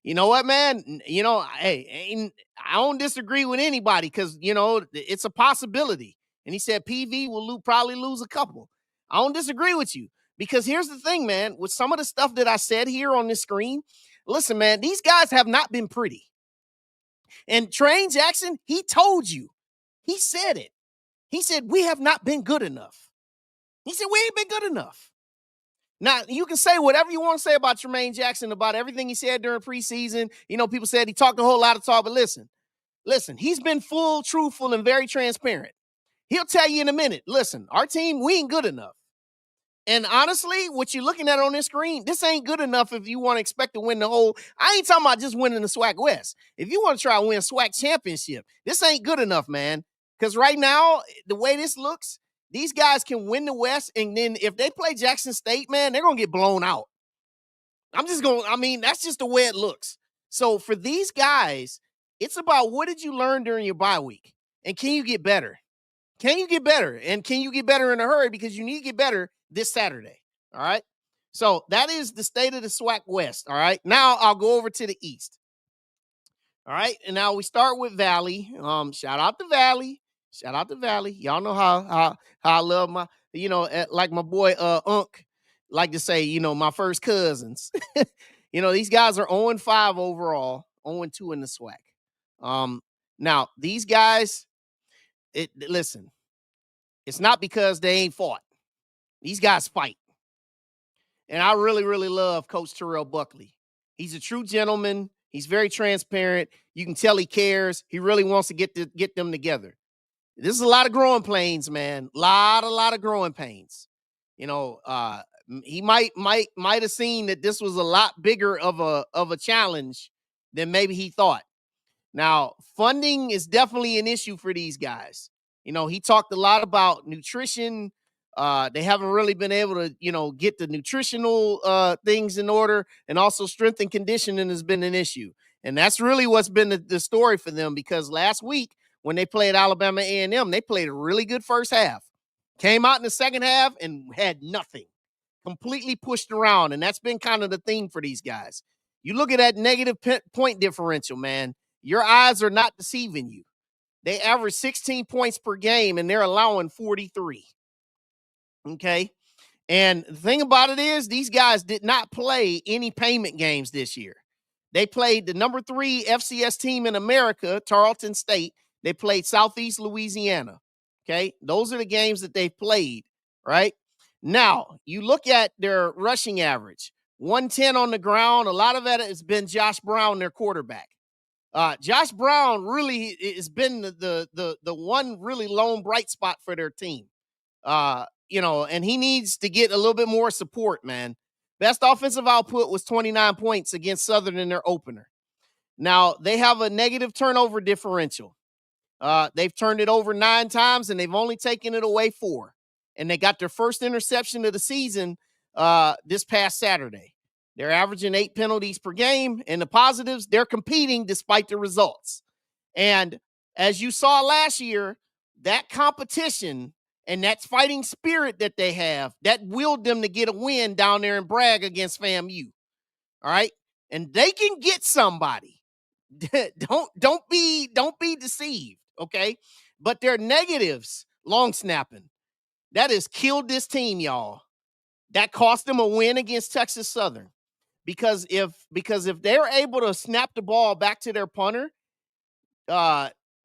You know what, man? You know, hey, I don't disagree with anybody because, you know, it's a possibility. And he said PV will probably lose a couple. I don't disagree with you because here's the thing, man. With some of the stuff that I said here on this screen, listen, man, these guys have not been pretty. And Trayne Jackson, he told you. He said it. He said, we have not been good enough. He said, we ain't been good enough. Now, you can say whatever you want to say about Trayne Jackson, about everything he said during preseason. You know, people said he talked a whole lot of talk, but listen, he's been full, truthful, and very transparent. He'll tell you in a minute, listen, our team, we ain't good enough. And honestly, what you're looking at on this screen, this ain't good enough if you want to expect to win the whole. I ain't talking about just winning the SWAC West. If you want to try to win a SWAC championship, this ain't good enough, man. Because right now, the way this looks, these guys can win the West, and then if they play Jackson State, man, they're going to get blown out. That's just the way it looks. So for these guys, it's about what did you learn during your bye week? And can you get better? Can you get better? And can you get better in a hurry? Because you need to get better this Saturday. All right. So that is the state of the SWAC West. All right. Now I'll go over to the East. All right. And now we start with Valley. Shout out to Valley. Shout out to Valley. Y'all know how I love my, you know, like my boy Unc like to say, you know, my first cousins. You know, these guys are 0-5 overall, 0-2 in the SWAC. Now these guys, listen, it's not because they ain't fought. These guys fight. And I really, really love Coach Terrell Buckley. He's a true gentleman. He's very transparent. You can tell he cares. He really wants to get them together. This is a lot of growing pains, man. A lot of growing pains. You know, he might have seen that this was a lot bigger of a challenge than maybe he thought. Now, funding is definitely an issue for these guys. You know, he talked a lot about nutrition. They haven't really been able to, you know, get the nutritional things in order, and also strength and conditioning has been an issue. And that's really what's been the story for them, because last week when they played Alabama A&M, they played a really good first half. Came out in the second half and had nothing. Completely pushed around, and that's been kind of the theme for these guys. You look at that negative point differential, man. Your eyes are not deceiving you. They average 16 points per game, and they're allowing 43. Okay. And the thing about it is these guys did not play any payment games this year. They played the number 3 FCS team in America, Tarleton State. They played Southeast Louisiana. Okay. Those are the games that they've played, right? Now, you look at their rushing average, 110 on the ground. A lot of that has been Josh Brown, their quarterback. Josh Brown really has been the one really lone bright spot for their team. You know, and he needs to get a little bit more support, man. Best offensive output was 29 points against Southern in their opener. Now, they have a negative turnover differential. They've turned it over 9 times, and they've only taken it away 4. And they got their first interception of the season this past Saturday. They're averaging 8 penalties per game. And the positives, they're competing despite the results. And as you saw last year, that competition and that fighting spirit that they have, that willed them to get a win down there in Bragg against FAMU. All right. And they can get somebody. don't be deceived. Okay. But their negatives, long snapping, that has killed this team, y'all. That cost them a win against Texas Southern. Because if they're able to snap the ball back to their punter,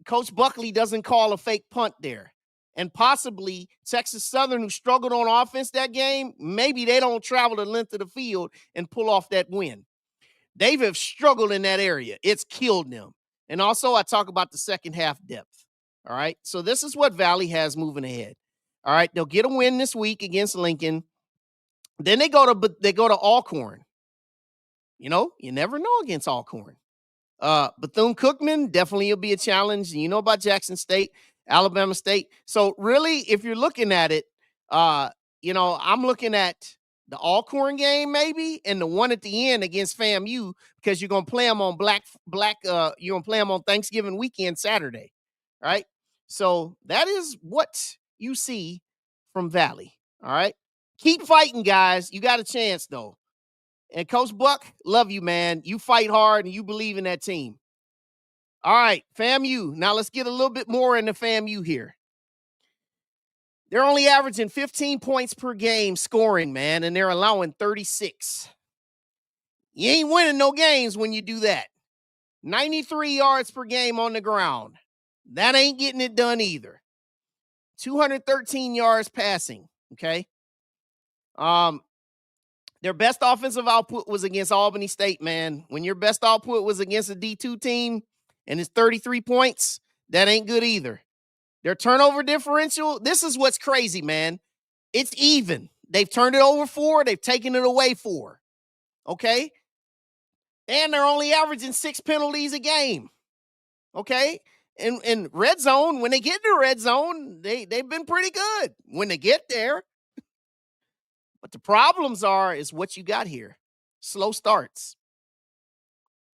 Coach Buckley doesn't call a fake punt there. And possibly Texas Southern, who struggled on offense that game, maybe they don't travel the length of the field and pull off that win. They have struggled in that area. It's killed them. And also, I talk about the second half depth. All right. So this is what Valley has moving ahead. All right. They'll get a win this week against Lincoln. Then they go to Alcorn. You know, you never know against Alcorn. Bethune-Cookman definitely will be a challenge. You know about Jackson State, Alabama State. So really, if you're looking at it, you know, I'm looking at the Alcorn game maybe, and the one at the end against FAMU, because you're gonna play them on you're gonna play them on Thanksgiving weekend Saturday, right? So that is what you see from Valley. All right, keep fighting, guys. You got a chance though. And Coach Buck, love you, man. You fight hard and you believe in that team. All right, FAMU. Now let's get a little bit more into FAMU here. They're only averaging 15 points per game scoring, man, and they're allowing 36. You ain't winning no games when you do that. 93 yards per game on the ground. That ain't getting it done either. 213 yards passing, okay? Their best offensive output was against Albany State, man. When your best output was against a D2 team and it's 33 points, that ain't good either. Their turnover differential, this is what's crazy, man. It's even. They've turned it over 4. They've taken it away 4. Okay? And they're only averaging 6 penalties a game. Okay? And red zone, when they get to red zone, they've been pretty good when they get there. But the problems is what you got here. Slow starts.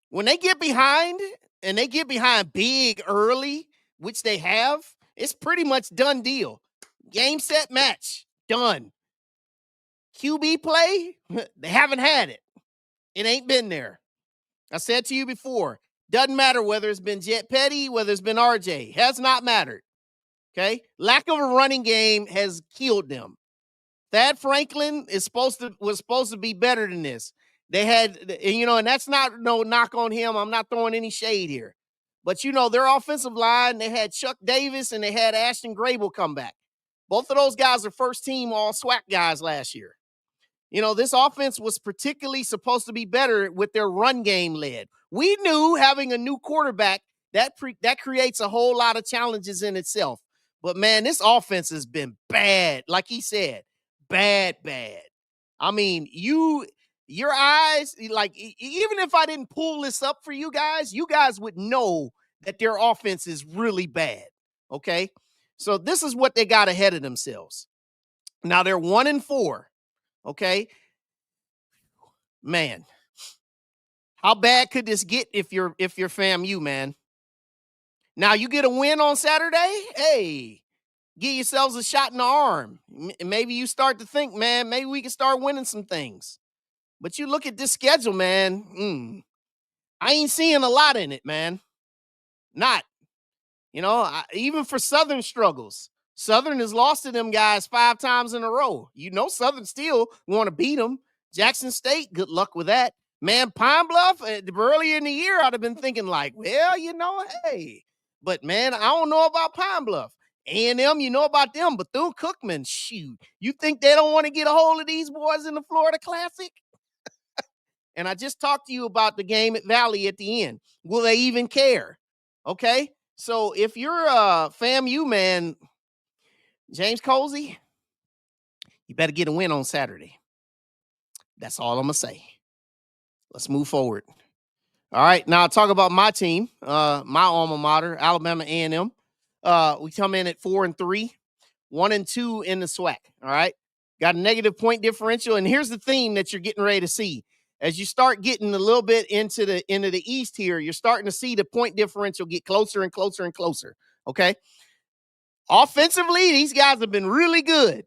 When they get behind, and they get behind big early, which they have, it's pretty much done deal. Game, set, match. Done. QB play, they haven't had it. It ain't been there. I said to you before, doesn't matter whether it's been Jet Petty, whether it's been RJ. Has not mattered. Okay? Lack of a running game has killed them. Thad Franklin was supposed to be better than this. They had, you know, and that's not no knock on him. I'm not throwing any shade here. But, you know, their offensive line, they had Chuck Davis and they had Ashton Grable come back. Both of those guys are first-team all-SWAC guys last year. You know, this offense was particularly supposed to be better with their run game led. We knew having a new quarterback, that creates a whole lot of challenges in itself. But, man, this offense has been bad. Like he said, bad. I mean, your eyes, like, even if I didn't pull this up for you guys would know that their offense is really bad, okay? So this is what they got ahead of themselves. Now they're 1-4, okay? Man, how bad could this get if you're FAMU, man? Now you get a win on Saturday, hey, give yourselves a shot in the arm. Maybe you start to think, man, maybe we can start winning some things. But you look at this schedule, man, I ain't seeing a lot in it, man. Not. You know, even for Southern struggles. Southern has lost to them guys 5 times in a row. You know Southern still want to beat them. Jackson State, good luck with that. Man, Pine Bluff, earlier in the year, I'd have been thinking like, well, you know, hey. But, man, I don't know about Pine Bluff. A&M, you know about them. Bethune-Cookman, shoot. You think they don't want to get a hold of these boys in the Florida Classic? And I just talked to you about the game at Valley at the end. Will they even care? Okay? So if you're a FAMU, man, James Colsey, you better get a win on Saturday. That's all I'm going to say. Let's move forward. All right, now I'll talk about my team, my alma mater, Alabama A&M. We come in at 4-3, 1-2 in the SWAC, all right? Got a negative point differential, and here's the theme that you're getting ready to see. As you start getting a little bit into the East here, you're starting to see the point differential get closer and closer and closer, okay? Offensively, these guys have been really good.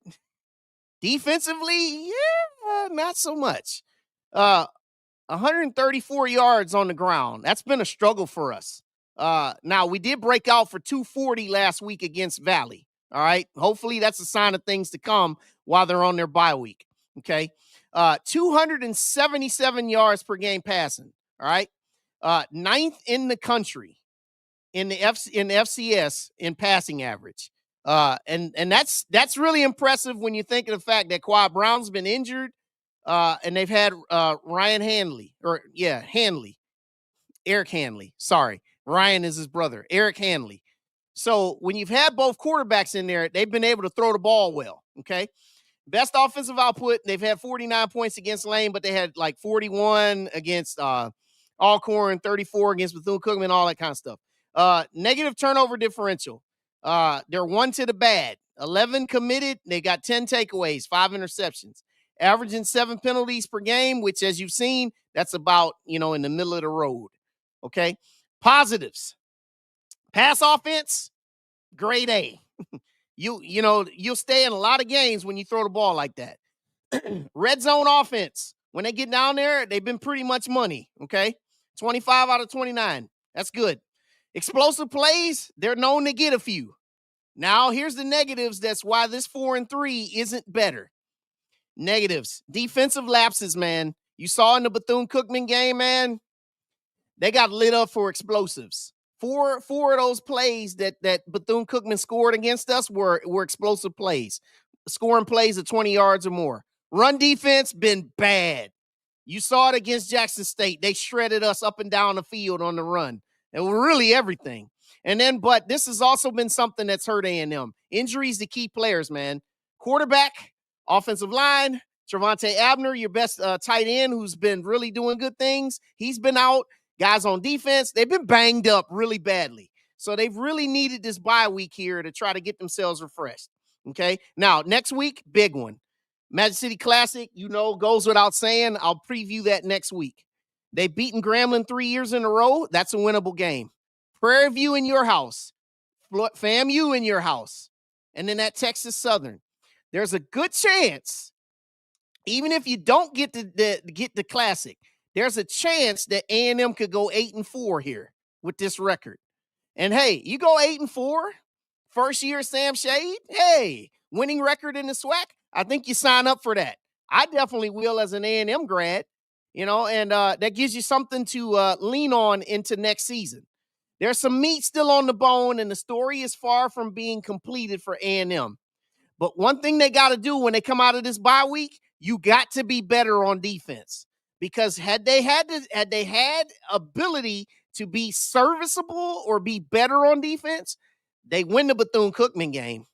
Defensively, yeah, not so much. 134 yards on the ground. That's been a struggle for us. Now, we did break out for 240 last week against Valley, all right? Hopefully, that's a sign of things to come while they're on their bye week, okay? 277 yards per game passing, all right? 9th in the country in the FCS in passing average. And that's really impressive when you think of the fact that Quad Brown's been injured, and they've had Eric Hanley. Sorry, Ryan is his brother, Eric Hanley. So when you've had both quarterbacks in there, they've been able to throw the ball well. Okay. Best offensive output. They've had 49 points against Lane, but they had like 41 against Alcorn, 34 against Bethune-Cookman, all that kind of stuff. Negative turnover differential. They're 1 to the bad. 11 committed. They got 10 takeaways, 5 interceptions. Averaging 7 penalties per game, which, as you've seen, that's about, in the middle of the road. Okay. Positives. Pass offense, grade A. You'll stay in a lot of games when you throw the ball like that. Red zone offense. When they get down there, they've been pretty much money. Okay. 25 out of 29. That's good. Explosive plays, they're known to get a few. Now, here's the negatives. That's why this 4-3 isn't better. Negatives. Defensive lapses, man. You saw in the Bethune-Cookman game, man, they got lit up for explosives. Four of those plays that Bethune-Cookman scored against us were explosive plays, scoring plays of 20 yards or more. Run defense been bad. You saw it against Jackson State. They shredded us up and down the field on the run. And really everything. But this has also been something that's hurt A&M. Injuries to key players, man. Quarterback, offensive line, Trevante Abner, your best tight end who's been really doing good things. He's been out. Guys on defense, they've been banged up really badly. So they've really needed this bye week here to try to get themselves refreshed. Okay. Now, next week, big one. Magic City Classic, goes without saying. I'll preview that next week. They've beaten Grambling 3 years in a row. That's a winnable game. Prairie View in your house. FAMU in your house. And then at Texas Southern. There's a good chance, even if you don't get the Classic, there's a chance that A&M could go 8-4 here with this record. And hey, you go 8-4, first year Sam Shade, hey, winning record in the SWAC, I think you sign up for that. I definitely will as an A&M grad, and that gives you something to lean on into next season. There's some meat still on the bone, and the story is far from being completed for A&M. But one thing they got to do when they come out of this bye week, you got to be better on defense. Because had they had ability to be serviceable or be better on defense, they win the Bethune-Cookman game.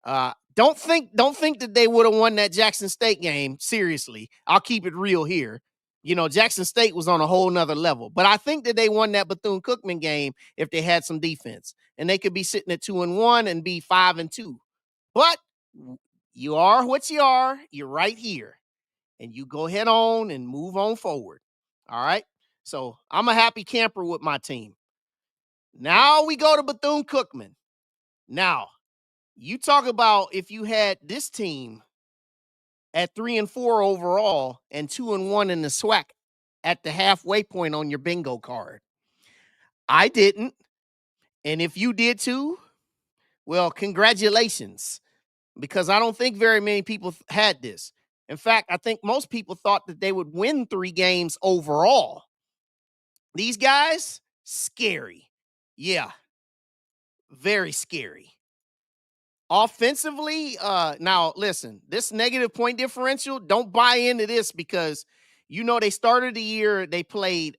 Don't think that they would have won that Jackson State game. Seriously, I'll keep it real here. Jackson State was on a whole nother level. But I think that they won that Bethune-Cookman game if they had some defense. And they could be sitting at 2-1 and be 5-2. But you are what you are. You're right here. And you go head on and move on forward. All right. So I'm a happy camper with my team. Now we go to Bethune-Cookman. Now, you talk about if you had this team at 3-4 overall and 2-1 in the SWAC at the halfway point on your bingo card. I didn't. And if you did too, well, congratulations. Because I don't think very many people had this. In fact, I think most people thought that they would win 3 games overall. These guys, scary. Yeah, very scary. Offensively, now listen, this negative point differential, don't buy into this because, they started the year, they played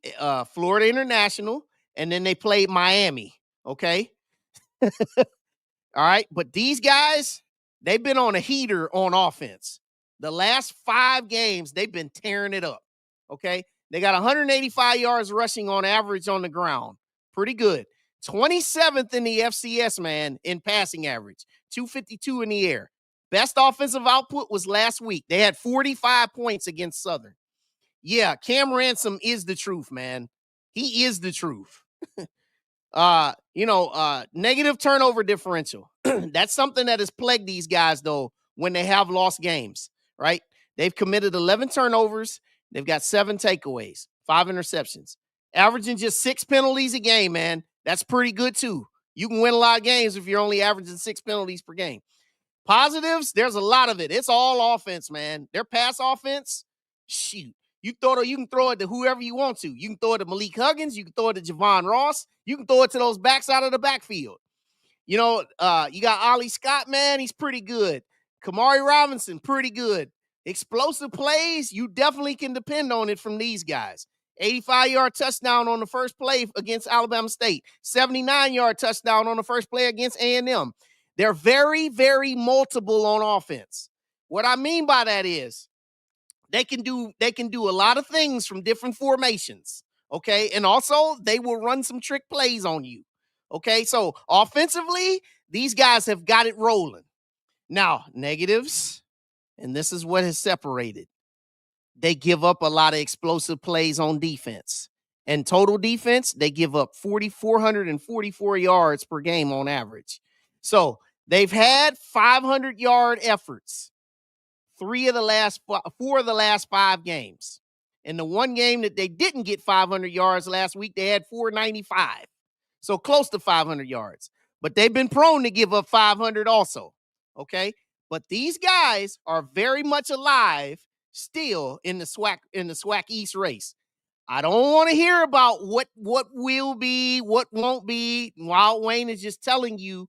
Florida International, and then they played Miami, okay? All right, but these guys, they've been on a heater on offense. The last 5 games, they've been tearing it up, okay? They got 185 yards rushing on average on the ground. Pretty good. 27th in the FCS, man, in passing average. 252 in the air. Best offensive output was last week. They had 45 points against Southern. Yeah, Cam Ransom is the truth, man. He is the truth. Negative turnover differential. That's something that has plagued these guys, though, when they have lost games. Right? They've committed 11 turnovers. They've got 7 takeaways, 5 interceptions, averaging just 6 penalties a game, man. That's pretty good too. You can win a lot of games if you're only averaging 6 penalties per game. Positives, there's a lot of it. It's all offense, man. Their pass offense, shoot. You can throw it to whoever you want to. You can throw it to Malik Huggins. You can throw it to Javon Ross. You can throw it to those backs out of the backfield. You got Ollie Scott, man. He's pretty good. Kamari Robinson, pretty good. Explosive plays, you definitely can depend on it from these guys. 85-yard touchdown on the first play against Alabama State. 79-yard touchdown on the first play against A&M. They're very, very multiple on offense. What I mean by that is they can do a lot of things from different formations, okay? And also, they will run some trick plays on you, okay? So, offensively, these guys have got it rolling. Now, negatives, and this is what has separated. They give up a lot of explosive plays on defense. And total defense, they give up 444 yards per game on average. So, they've had 500-yard efforts. 4 of the last 5 games. In the one game that they didn't get 500 yards last week, they had 495. So close to 500 yards. But they've been prone to give up 500 also. Okay? But these guys are very much alive still in the SWAC East race. I don't want to hear about what will be, what won't be. Wild Wayne is just telling you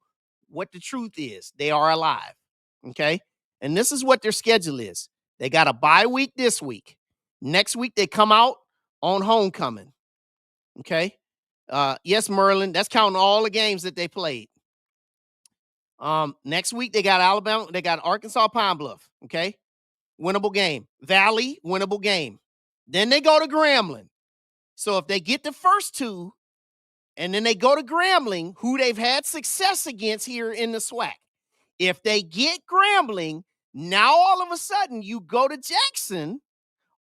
what the truth is. They are alive. Okay? And this is what their schedule is. They got a bye week this week. Next week, they come out on homecoming. Okay? Yes, Merlin, that's counting all the games that they played. Next week, they got Alabama. They got Arkansas Pine Bluff. Okay? Winnable game. Valley, winnable game. Then they go to Grambling. So if they get the first 2, and then they go to Grambling, who they've had success against here in the SWAC. If they get Grambling, now all of a sudden you go to Jackson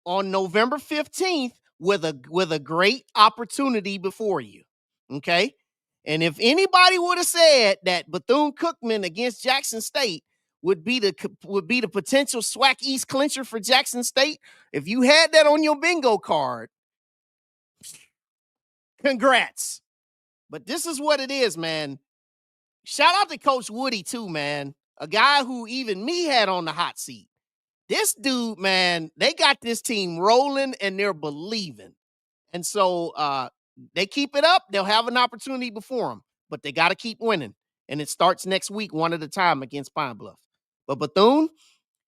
on November 15th with a great opportunity before you. Okay? And if anybody would have said that Bethune-Cookman against Jackson State would be the potential SWAC East clincher for Jackson State, if you had that on your bingo card, congrats. But this is what it is, man. Shout out to Coach Woody, too, man. A guy who even me had on the hot seat. This dude, man, they got this team rolling and they're believing. And so they keep it up, they'll have an opportunity before them. But they got to keep winning. And it starts next week, one at a time against Pine Bluff. But Bethune,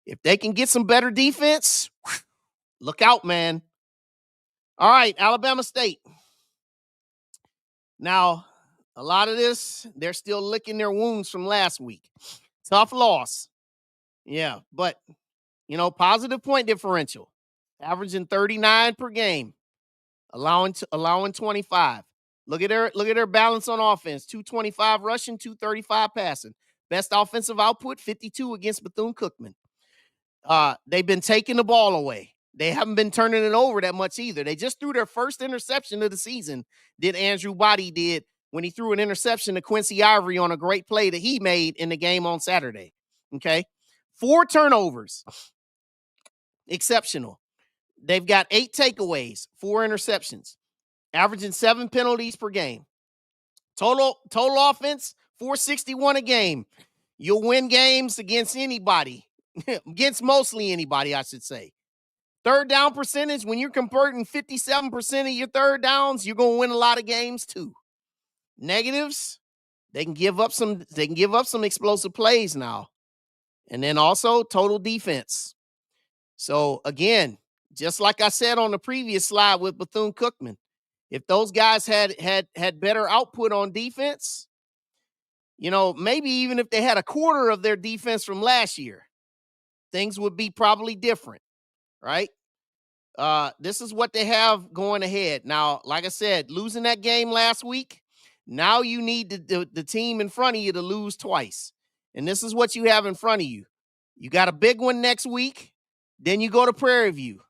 if they can get some better defense, look out, man. All right, Alabama State. Now, a lot of this, they're still licking their wounds from last week. Tough loss. Yeah, but, positive point differential. Averaging 39 per game. Allowing 25. Look at their balance on offense. 225 rushing, 235 passing. Best offensive output, 52 against Bethune-Cookman. They've been taking the ball away. They haven't been turning it over that much either. They just threw their first interception of the season, Andrew Body did, when he threw an interception to Quincy Ivory on a great play that he made in the game on Saturday. Okay? 4 turnovers. Exceptional. They've got 8 takeaways, 4 interceptions, averaging 7 penalties per game. Total offense, 461 a game. You'll win games against anybody, against mostly anybody, I should say. Third down percentage, when you're converting 57% of your third downs, you're going to win a lot of games too. Negatives, they can give up some explosive plays now. And then also total defense. So again, just like I said on the previous slide with Bethune-Cookman, if those guys had better output on defense, maybe even if they had a quarter of their defense from last year, things would be probably different, right? This is what they have going ahead. Now, like I said, losing that game last week, now you need the team in front of you to lose twice. And this is what you have in front of you. You got a big one next week. Then you go to Prairie View.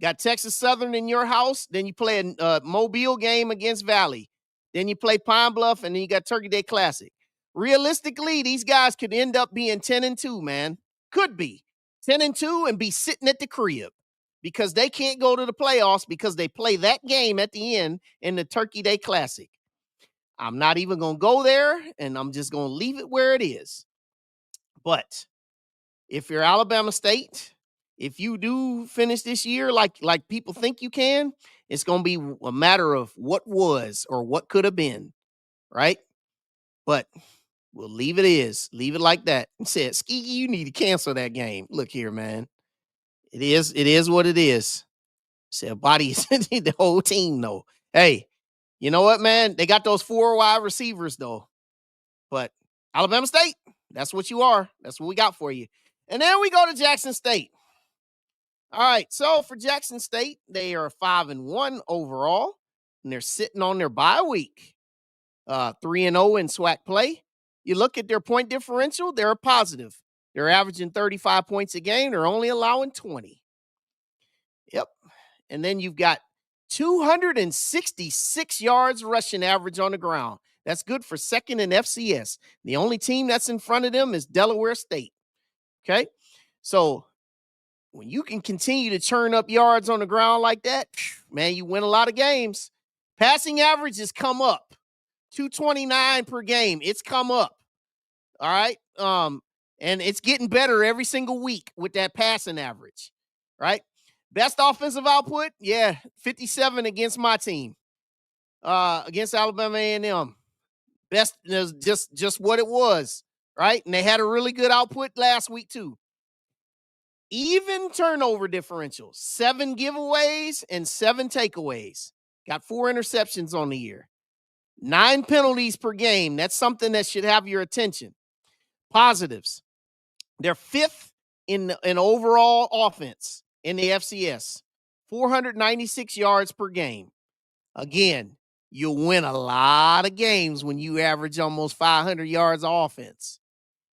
Got Texas Southern in your house. Then you play a Mobile game against Valley. Then you play Pine Bluff, and then you got Turkey Day Classic. Realistically, these guys could end up being 10-2, man. Could be 10-2 and be sitting at the crib because they can't go to the playoffs because they play that game at the end in the Turkey Day Classic. I'm not even going to go there, and I'm just going to leave it where it is. But if you're Alabama State, if you do finish this year like people think you can, it's going to be a matter of what was or what could have been, right? But we'll leave it like that. And said, Skeegy, you need to cancel that game. Look here, man. It is what it is. Said body the whole team though. Hey, you know what, man? They got those 4 wide receivers though. But Alabama State, that's what you are. That's what we got for you. And then we go to Jackson State. All right, so for Jackson State, they are 5-1 overall, and they're sitting on their bye week. 3-0 in SWAC play. You look at their point differential, they're a positive. They're averaging 35 points a game. They're only allowing 20. Yep. And then you've got 266 yards rushing average on the ground. That's good for second in FCS. The only team that's in front of them is Delaware State. Okay. So when you can continue to churn up yards on the ground like that, man, you win a lot of games. Passing average has come up. 229 per game. It's come up. All right. And it's getting better every single week with that passing average. Right. Best offensive output, 57 against my team. Against Alabama A&M. Best is just what it was, right? And they had a really good output last week too. Even turnover differential, 7 giveaways and 7 takeaways. Got 4 interceptions on the year. 9 penalties per game. That's something that should have your attention. Positives. They're 5th in overall offense in the FCS. 496 yards per game. Again, you'll win a lot of games when you average almost 500 yards of offense.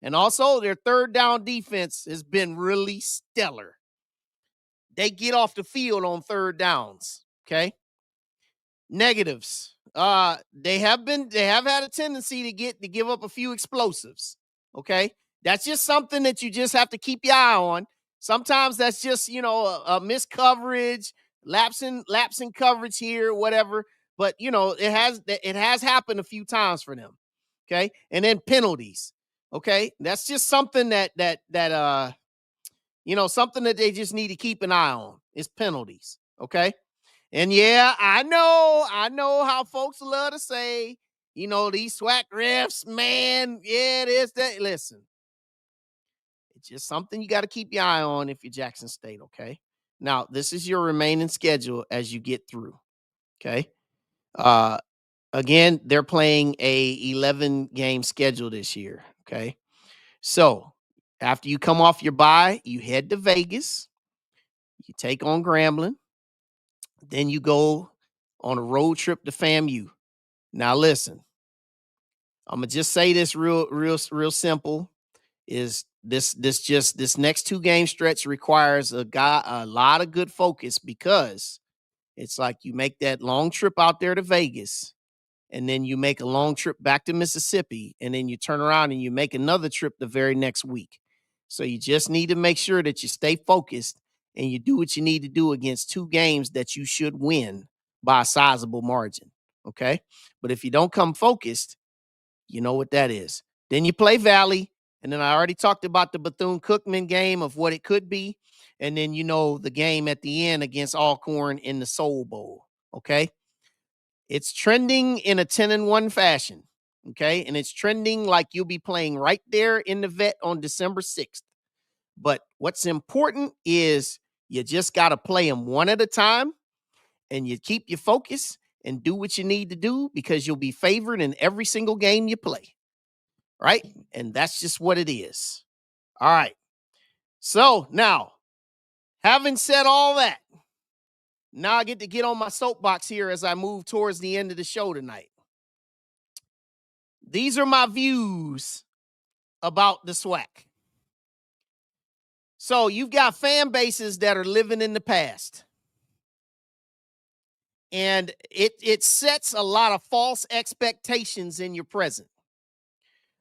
And also, their third down defense has been really stellar. They get off the field on third downs, okay? Negatives. They have had a tendency to give up a few explosives, okay? That's just something that you just have to keep your eye on. Sometimes that's just, a missed coverage, lapsing coverage here, whatever. But, it has happened a few times for them, okay? And then penalties. Okay, that's just something that something that they just need to keep an eye on is penalties. Okay, and I know how folks love to say, these SWAC refs, man, it is that. Listen, it's just something you got to keep your eye on if you're Jackson State. Okay, now this is your remaining schedule as you get through. Okay, again, they're playing a 11-game schedule this year. Okay. So after you come off your bye, you head to Vegas, you take on Grambling, then you go on a road trip to FAMU. Now listen, I'm gonna just say this real simple. Is this next 2-game stretch requires a lot of good focus, because it's like you make that long trip out there to Vegas, and then you make a long trip back to Mississippi, and then you turn around and you make another trip the very next week. So you just need to make sure that you stay focused and you do what you need to do against 2 games that you should win by a sizable margin, okay? But if you don't come focused, you know what that is. Then you play Valley, and then I already talked about the Bethune-Cookman game of what it could be, and then the game at the end against Alcorn in the Soul Bowl, okay? It's trending in a 10-1 fashion, okay? And it's trending like you'll be playing right there in the vet on December 6th. But what's important is you just got to play them one at a time, and you keep your focus and do what you need to do, because you'll be favored in every single game you play, right? And that's just what it is. All right. So now, having said all that, now I get to get on my soapbox here as I move towards the end of the show tonight. These are my views about the SWAC. So you've got fan bases that are living in the past. And it sets a lot of false expectations in your present.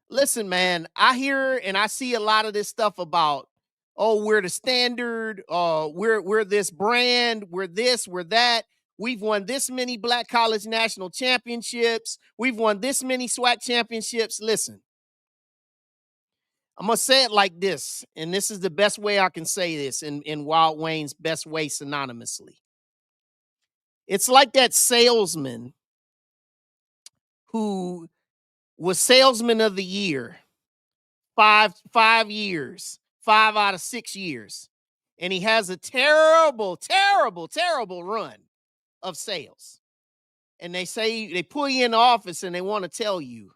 Listen, man, I hear and I see a lot of this stuff about, we're the standard, we're this brand, we're this, we're that. We've won this many Black College National Championships. We've won this many SWAC championships. Listen, I'm going to say it like this, and this is the best way I can say this in Wild Wayne's best way synonymously. It's like that salesman who was salesman of the year 5 years, 5 out of 6 years. And he has a terrible, terrible, terrible run of sales. And they pull you in the office and they want to tell you,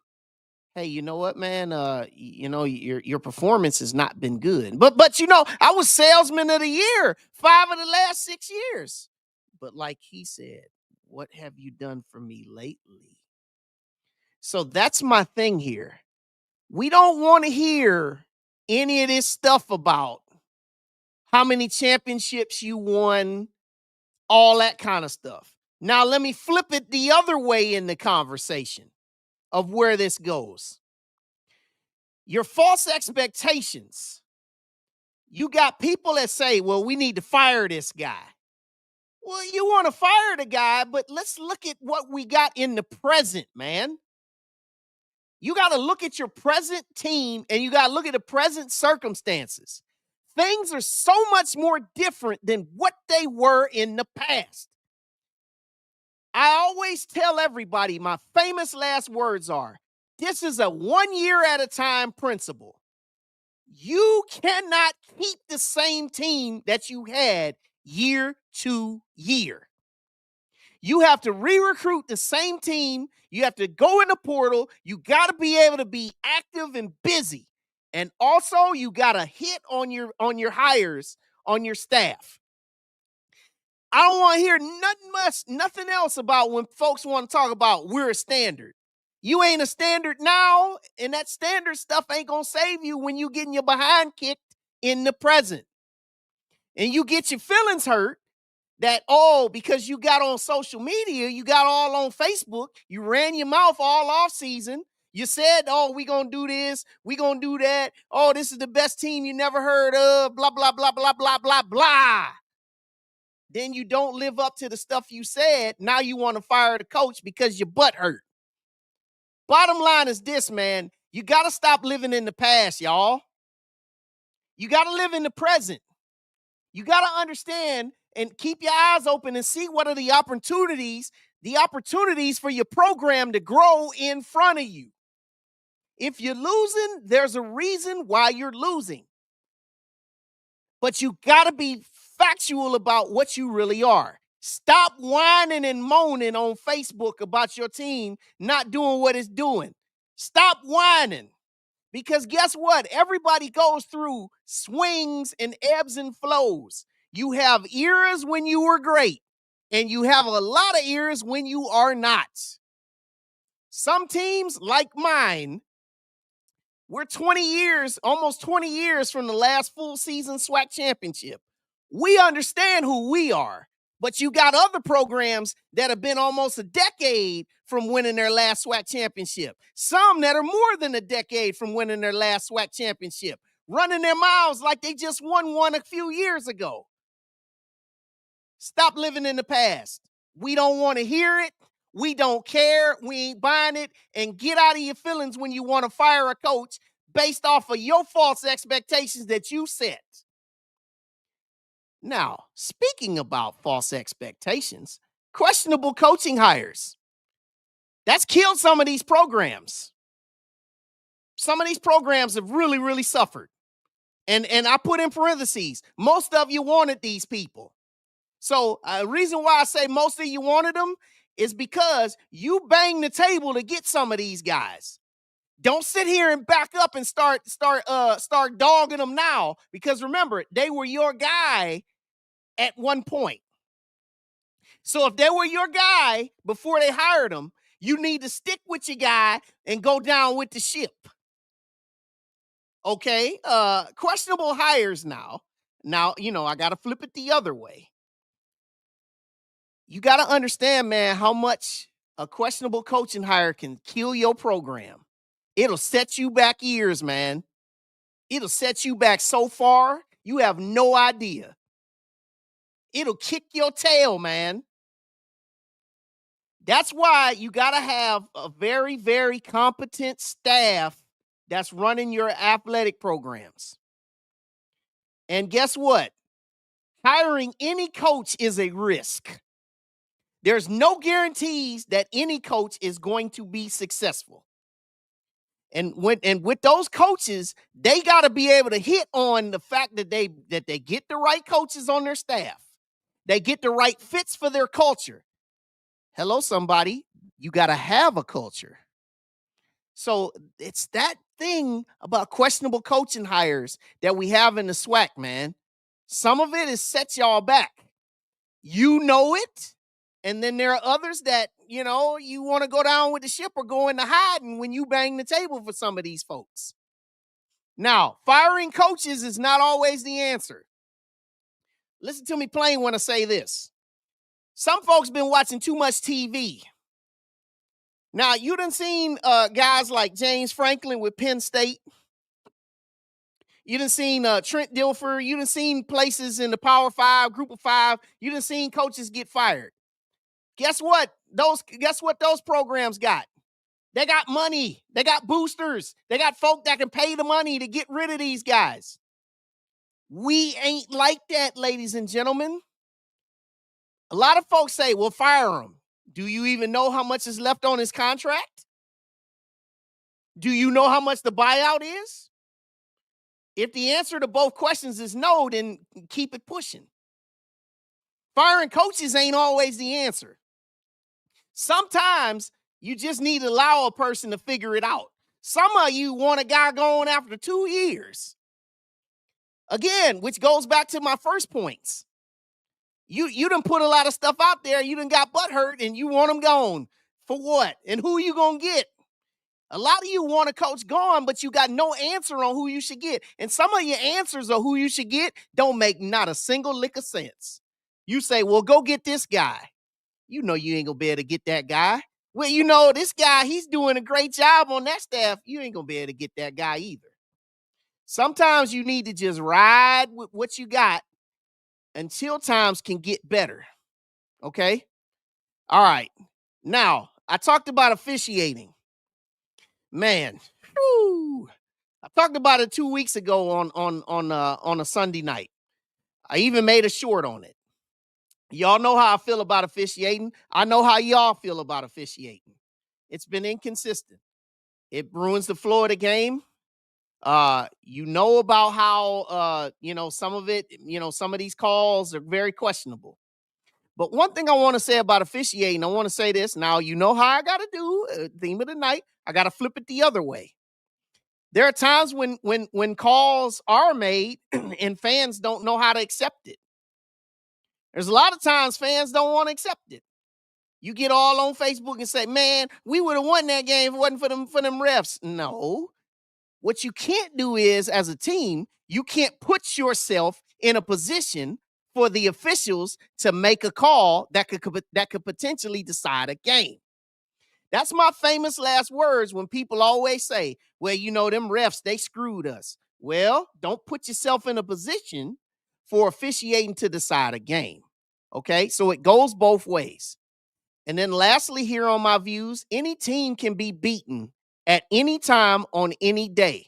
hey, you know what, man? Your performance has not been good. But I was salesman of the year 5 of the last 6 years. But like he said, what have you done for me lately? So that's my thing here. We don't want to hear any of this stuff about how many championships you won, all that kind of stuff. Now, let me flip it the other way in the conversation of where this goes. Your false expectations. You got people that say, well, we need to fire this guy. Well, you want to fire the guy, but let's look at what we got in the present, man. You got to look at your present team and you got to look at the present circumstances. Things are so much more different than what they were in the past. I always tell everybody my famous last words are, this is a 1 year at a time principle. You cannot keep the same team that you had year to year. You have to re-recruit the same team. You have to go in the portal. You got to be able to be active and busy. And also, you got to hit on your hires, on your staff. I don't want to hear nothing else about when folks want to talk about we're a standard. You ain't a standard now, and that standard stuff ain't going to save you when you getting your behind kicked in the present. And you get your feelings hurt that, because you got on social media, you got all on Facebook, you ran your mouth all off season. You said, we going to do this, we going to do that. This is the best team you never heard of, blah, blah, blah, blah, blah, blah, blah. Then you don't live up to the stuff you said. Now you want to fire the coach because your butt hurt. Bottom line is this, man. You got to stop living in the past, y'all. You got to live in the present. You got to understand and keep your eyes open and see what are the opportunities for your program to grow in front of you. If you're losing, there's a reason why you're losing. But you got to be factual about what you really are. Stop whining and moaning on Facebook about your team not doing what it's doing. Stop whining. Because guess what? Everybody goes through swings and ebbs and flows. You have eras when you were great, and you have a lot of eras when you are not. Some teams, like mine, we're 20 years, almost 20 years from the last full season SWAC championship. We understand who we are, but you got other programs that have been almost a decade from winning their last SWAC championship. Some that are more than a decade from winning their last SWAC championship, running their mouths like they just won one a few years ago. Stop living in the past. We don't want to hear it. We don't care. We ain't buying it. And get out of your feelings when you want to fire a coach based off of your false expectations that you set. Now, speaking about false expectations, questionable coaching hires. That's killed some of these programs. Some of these programs have really, really suffered. And I put in parentheses, most of you wanted these people. So the reason why I say most of you wanted them is because you banged the table to get some of these guys. Don't sit here and back up and start dogging them now, because remember, they were your guy at one point. So if they were your guy before they hired them, you need to stick with your guy and go down with the ship. Okay, questionable hires now. Now, I got to flip it the other way. You got to understand, man, how much a questionable coaching hire can kill your program. It'll set you back years, man. It'll set you back so far, you have no idea. It'll kick your tail, man. That's why you got to have a very, very competent staff that's running your athletic programs. And guess what? Hiring any coach is a risk. There's no guarantees that any coach is going to be successful. And with those coaches, they got to be able to hit on the fact that they get the right coaches on their staff. They get the right fits for their culture. Hello, somebody. You got to have a culture. So it's that thing about questionable coaching hires that we have in the SWAC, man. Some of it is set y'all back. You know it. And then there are others that, you want to go down with the ship or go into hiding when you bang the table for some of these folks. Now, firing coaches is not always the answer. Listen to me plain when I say this. Some folks been watching too much TV. Now, you done seen guys like James Franklin with Penn State. You done seen Trent Dilfer. You done seen places in the Power 5, Group of 5. You done seen coaches get fired. Guess what? Those programs got? They got money. They got boosters. They got folk that can pay the money to get rid of these guys. We ain't like that, ladies and gentlemen. A lot of folks say, well, fire him. Do you even know how much is left on his contract? Do you know how much the buyout is? If the answer to both questions is no, then keep it pushing. Firing coaches ain't always the answer. Sometimes you just need to allow a person to figure it out. Some of you want a guy going after 2 years. Again, which goes back to my first points. You done put a lot of stuff out there. You done got butthurt and you want them gone. For what? And who you going to get? A lot of you want a coach gone, but you got no answer on who you should get. And some of your answers of who you should get don't make not a single lick of sense. You say, well, go get this guy. You know you ain't going to be able to get that guy. Well, this guy, he's doing a great job on that staff. You ain't going to be able to get that guy either. Sometimes you need to just ride with what you got until times can get better. Okay? All right. Now, I talked about officiating. Man, whew, I talked about it 2 weeks ago on a Sunday night. I even made a short on it. Y'all know how I feel about officiating. I know how y'all feel about officiating. It's been inconsistent. It ruins the flow of the game. You know about how some of it, some of these calls are very questionable. But one thing I want to say about officiating, I want to say this. Now, you know how I got to do, theme of the night, I got to flip it the other way. There are times when calls are made and fans don't know how to accept it. There's a lot of times fans don't want to accept it. You get all on Facebook and say, man, we would have won that game if it wasn't for them refs. No. What you can't do is, as a team, you can't put yourself in a position for the officials to make a call that could potentially decide a game. That's my famous last words when people always say, well, them refs, they screwed us. Well, don't put yourself in a position for officiating to decide a game. Okay, so it goes both ways. And then lastly, here on my views, any team can be beaten at any time on any day.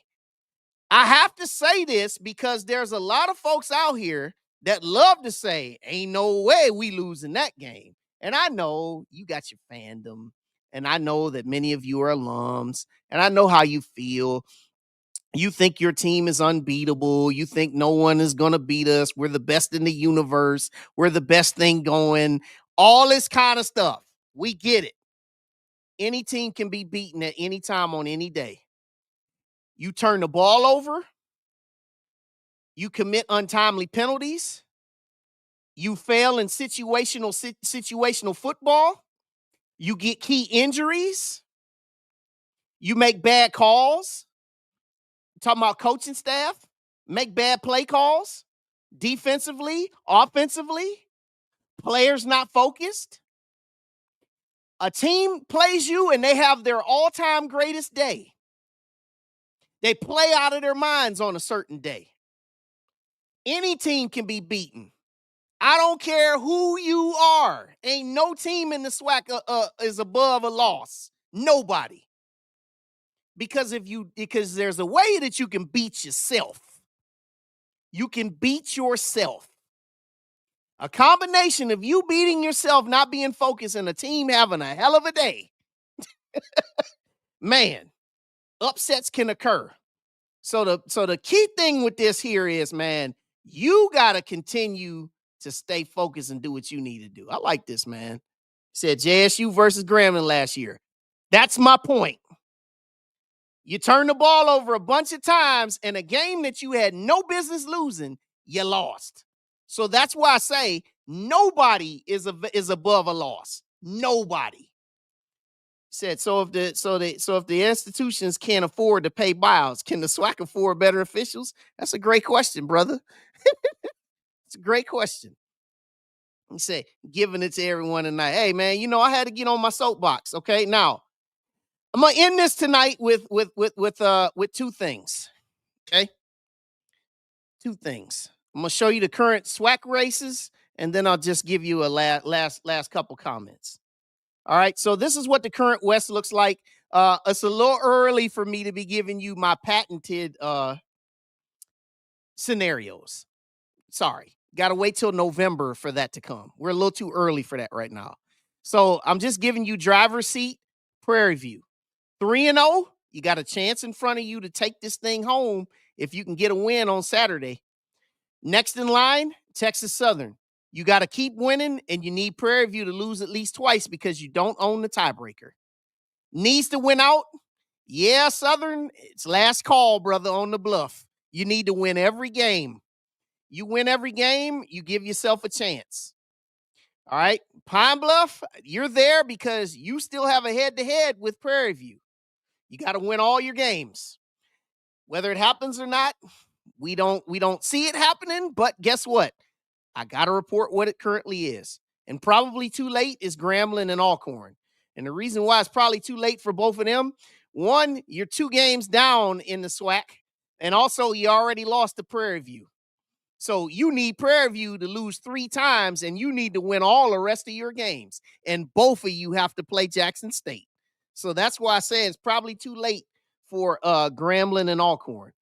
I have to say this because there's a lot of folks out here that love to say, ain't no way we losing that game. And I know you got your fandom, and I know that many of you are alums, and I know how you feel. You think your team is unbeatable. You think no one is going to beat us. We're the best in the universe. We're the best thing going. All this kind of stuff. We get it. Any team can be beaten at any time on any day. You turn the ball over. You commit untimely penalties. You fail in situational football. You get key injuries. You make bad calls. Talking about coaching staff, make bad play calls, defensively, offensively, players not focused. A team plays you and they have their all-time greatest day. They play out of their minds on a certain day. Any team can be beaten. I don't care who you are. Ain't no team in the SWAC is above a loss. Nobody. because there's a way that you can beat yourself. You can beat yourself. A combination of you beating yourself, not being focused, and a team having a hell of a day. Man, upsets can occur. So the key thing with this here is, man, you got to continue to stay focused and do what you need to do. I like this, man. Said JSU versus Grambling last year. That's my point. You turn the ball over a bunch of times in a game that you had no business losing, you lost. So that's why I say nobody is above a loss. Nobody. Said so if the institutions can't afford to pay buyouts, can the SWAC afford better officials? That's a great question, brother. It's a great question. He said, giving it to everyone tonight. Hey, man, I had to get on my soapbox. Okay, now I'm gonna end this tonight with two things. Okay, two things. I'm gonna show you the current SWAC races, and then I'll just give you a last couple comments. All right, so this is what the current West looks like. It's a little early for me to be giving you my patented scenarios. Sorry, got to wait till November for that to come. We're a little too early for that right now. So I'm just giving you driver's seat, Prairie View. 3-0, you got a chance in front of you to take this thing home if you can get a win on Saturday. Next in line, Texas Southern. You got to keep winning, and you need Prairie View to lose at least twice because you don't own the tiebreaker. Needs to win out? Yeah, Southern, it's last call, brother, on the Bluff. You need to win every game. You win every game, you give yourself a chance. All right, Pine Bluff, you're there because you still have a head-to-head with Prairie View. You got to win all your games. Whether it happens or not, we don't see it happening, but guess what? I got to report what it currently is. And probably too late is Grambling and Alcorn. And the reason why it's probably too late for both of them, one, you're 2 games down in the SWAC, and also you already lost to Prairie View. So you need Prairie View to lose 3 times, and you need to win all the rest of your games. And both of you have to play Jackson State. So that's why I say it's probably too late for Grambling and Alcorn.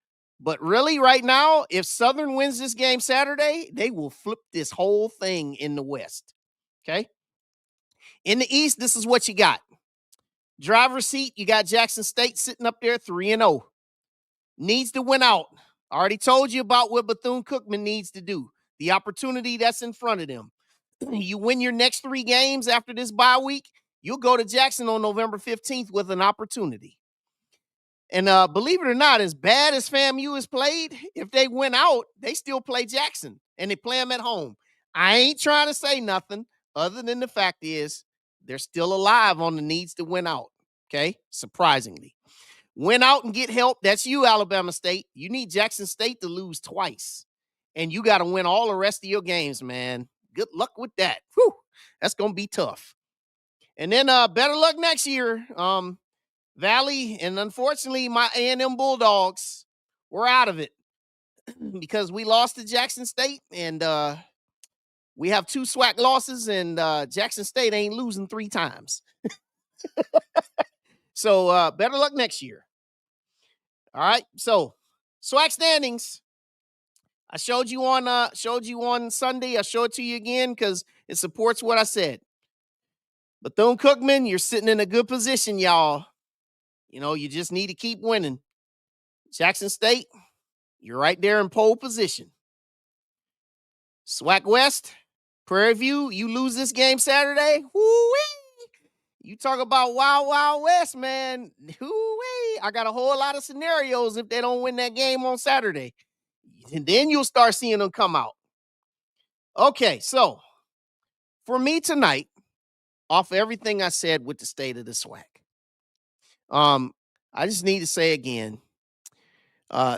But really, right now, if Southern wins this game Saturday, they will flip this whole thing in the West. Okay? In the East, this is what you got. Driver's seat, you got Jackson State sitting up there 3-0. Needs to win out. I already told you about what Bethune-Cookman needs to do. The opportunity that's in front of them. You win your next 3 games after this bye week, you'll go to Jackson on November 15th with an opportunity. And believe it or not, as bad as FAMU has played, if they win out, they still play Jackson, and they play them at home. I ain't trying to say nothing other than the fact is they're still alive on the needs to win out, okay? Surprisingly. Win out and get help. That's you, Alabama State. You need Jackson State to lose twice, and you got to win all the rest of your games, man. Good luck with that. Whew, that's going to be tough. And then better luck next year. Valley, and unfortunately, my A&M Bulldogs were out of it because we lost to Jackson State, and we have 2 SWAC losses, and Jackson State ain't losing 3 times. So better luck next year. All right, so SWAC standings. I showed you on Sunday. I showed it to you again because it supports what I said. Bethune-Cookman, you're sitting in a good position, y'all. You just need to keep winning. Jackson State, you're right there in pole position. SWAC West, Prairie View, you lose this game Saturday, whoo-wee. You talk about Wild Wild West, man. Whoo-wee. I got a whole lot of scenarios if they don't win that game on Saturday. And then you'll start seeing them come out. Okay, so for me tonight, off everything I said with the state of the SWAC, I just need to say again,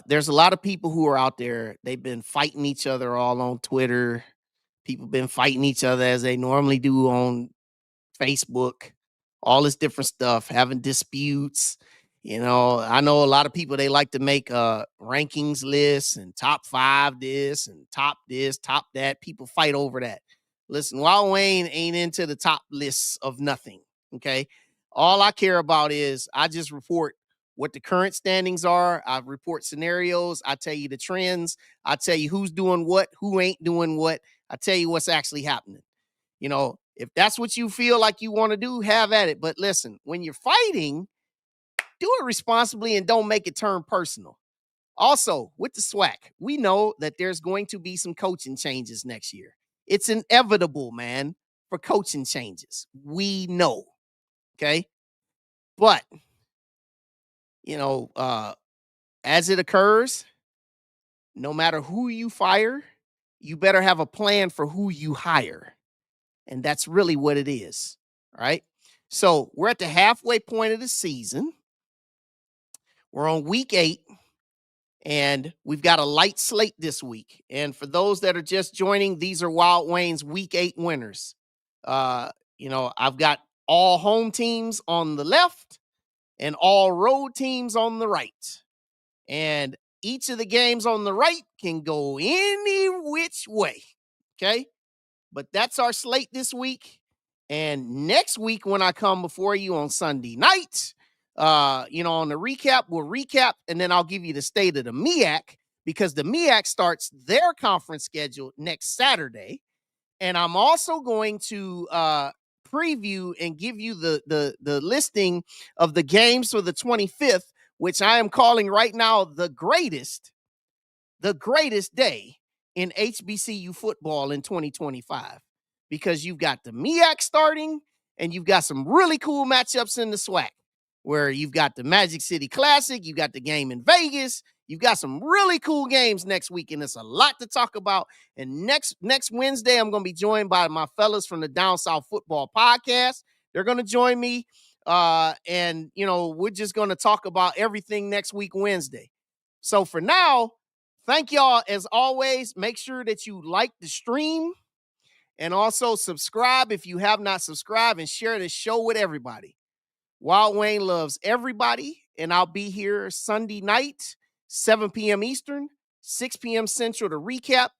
there's a lot of people who are out there. They've been fighting each other all on Twitter. People been fighting each other as they normally do on Facebook, all this different stuff, having disputes. I know a lot of people, they like to make rankings lists and top 5 this and top this, top that. People fight over that. Listen, Wild Wayne ain't into the top lists of nothing. Okay. All I care about is I just report what the current standings are. I report scenarios. I tell you the trends. I tell you who's doing what, who ain't doing what. I tell you what's actually happening. You know, if that's what you feel like you want to do, have at it. But listen, when you're fighting, do it responsibly and don't make it turn personal. Also, with the SWAC, we know that there's going to be some coaching changes next year. It's inevitable, man, for coaching changes. We know. Okay. But, you know, as it occurs, no matter who you fire, you better have a plan for who you hire. And that's really what it is. All right. So we're at the halfway point of the season. We're on week 8. And we've got a light slate this week. And for those that are just joining, these are Wild Wayne's week 8 winners. You know, I've got all home teams on the left and all road teams on the right. And each of the games on the right can go any which way. Okay. But that's our slate this week. And next week, when I come before you on Sunday night, you know, on the recap, we'll recap, and then I'll give you the state of the MEAC, because the MEAC starts their conference schedule next Saturday. And I'm also going to preview and give you the listing of the games for the 25th, which I am calling right now the greatest day in HBCU football in 2025, because you've got the MEAC starting and you've got some really cool matchups in the SWAC, where you've got the Magic City Classic, you've got the game in Vegas, you've got some really cool games next week, and it's a lot to talk about. And next Wednesday, I'm going to be joined by my fellas from the Down South Football Podcast. They're going to join me, and, you know, we're just going to talk about everything next week, Wednesday. So for now, thank y'all as always. Make sure that you like the stream and also subscribe if you have not subscribed, and share this show with everybody. Wild Wayne loves everybody, and I'll be here Sunday night, 7 p.m. Eastern, 6 p.m. Central to recap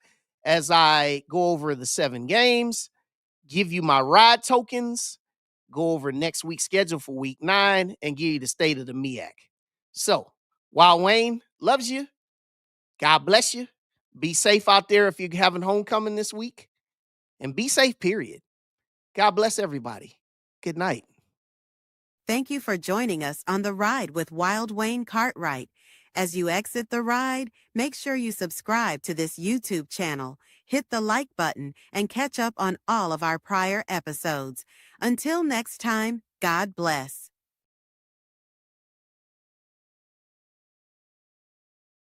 as I go over the 7 games, give you my ride tokens, go over next week's schedule for week 9, and give you the state of the MEAC. So, Wild Wayne loves you. God bless you. Be safe out there if you're having homecoming this week. And be safe, period. God bless everybody. Good night. Thank you for joining us on the ride with Wild Wayne Cartwright. As you exit the ride, make sure you subscribe to this YouTube channel, hit the like button, and catch up on all of our prior episodes. Until next time, God bless.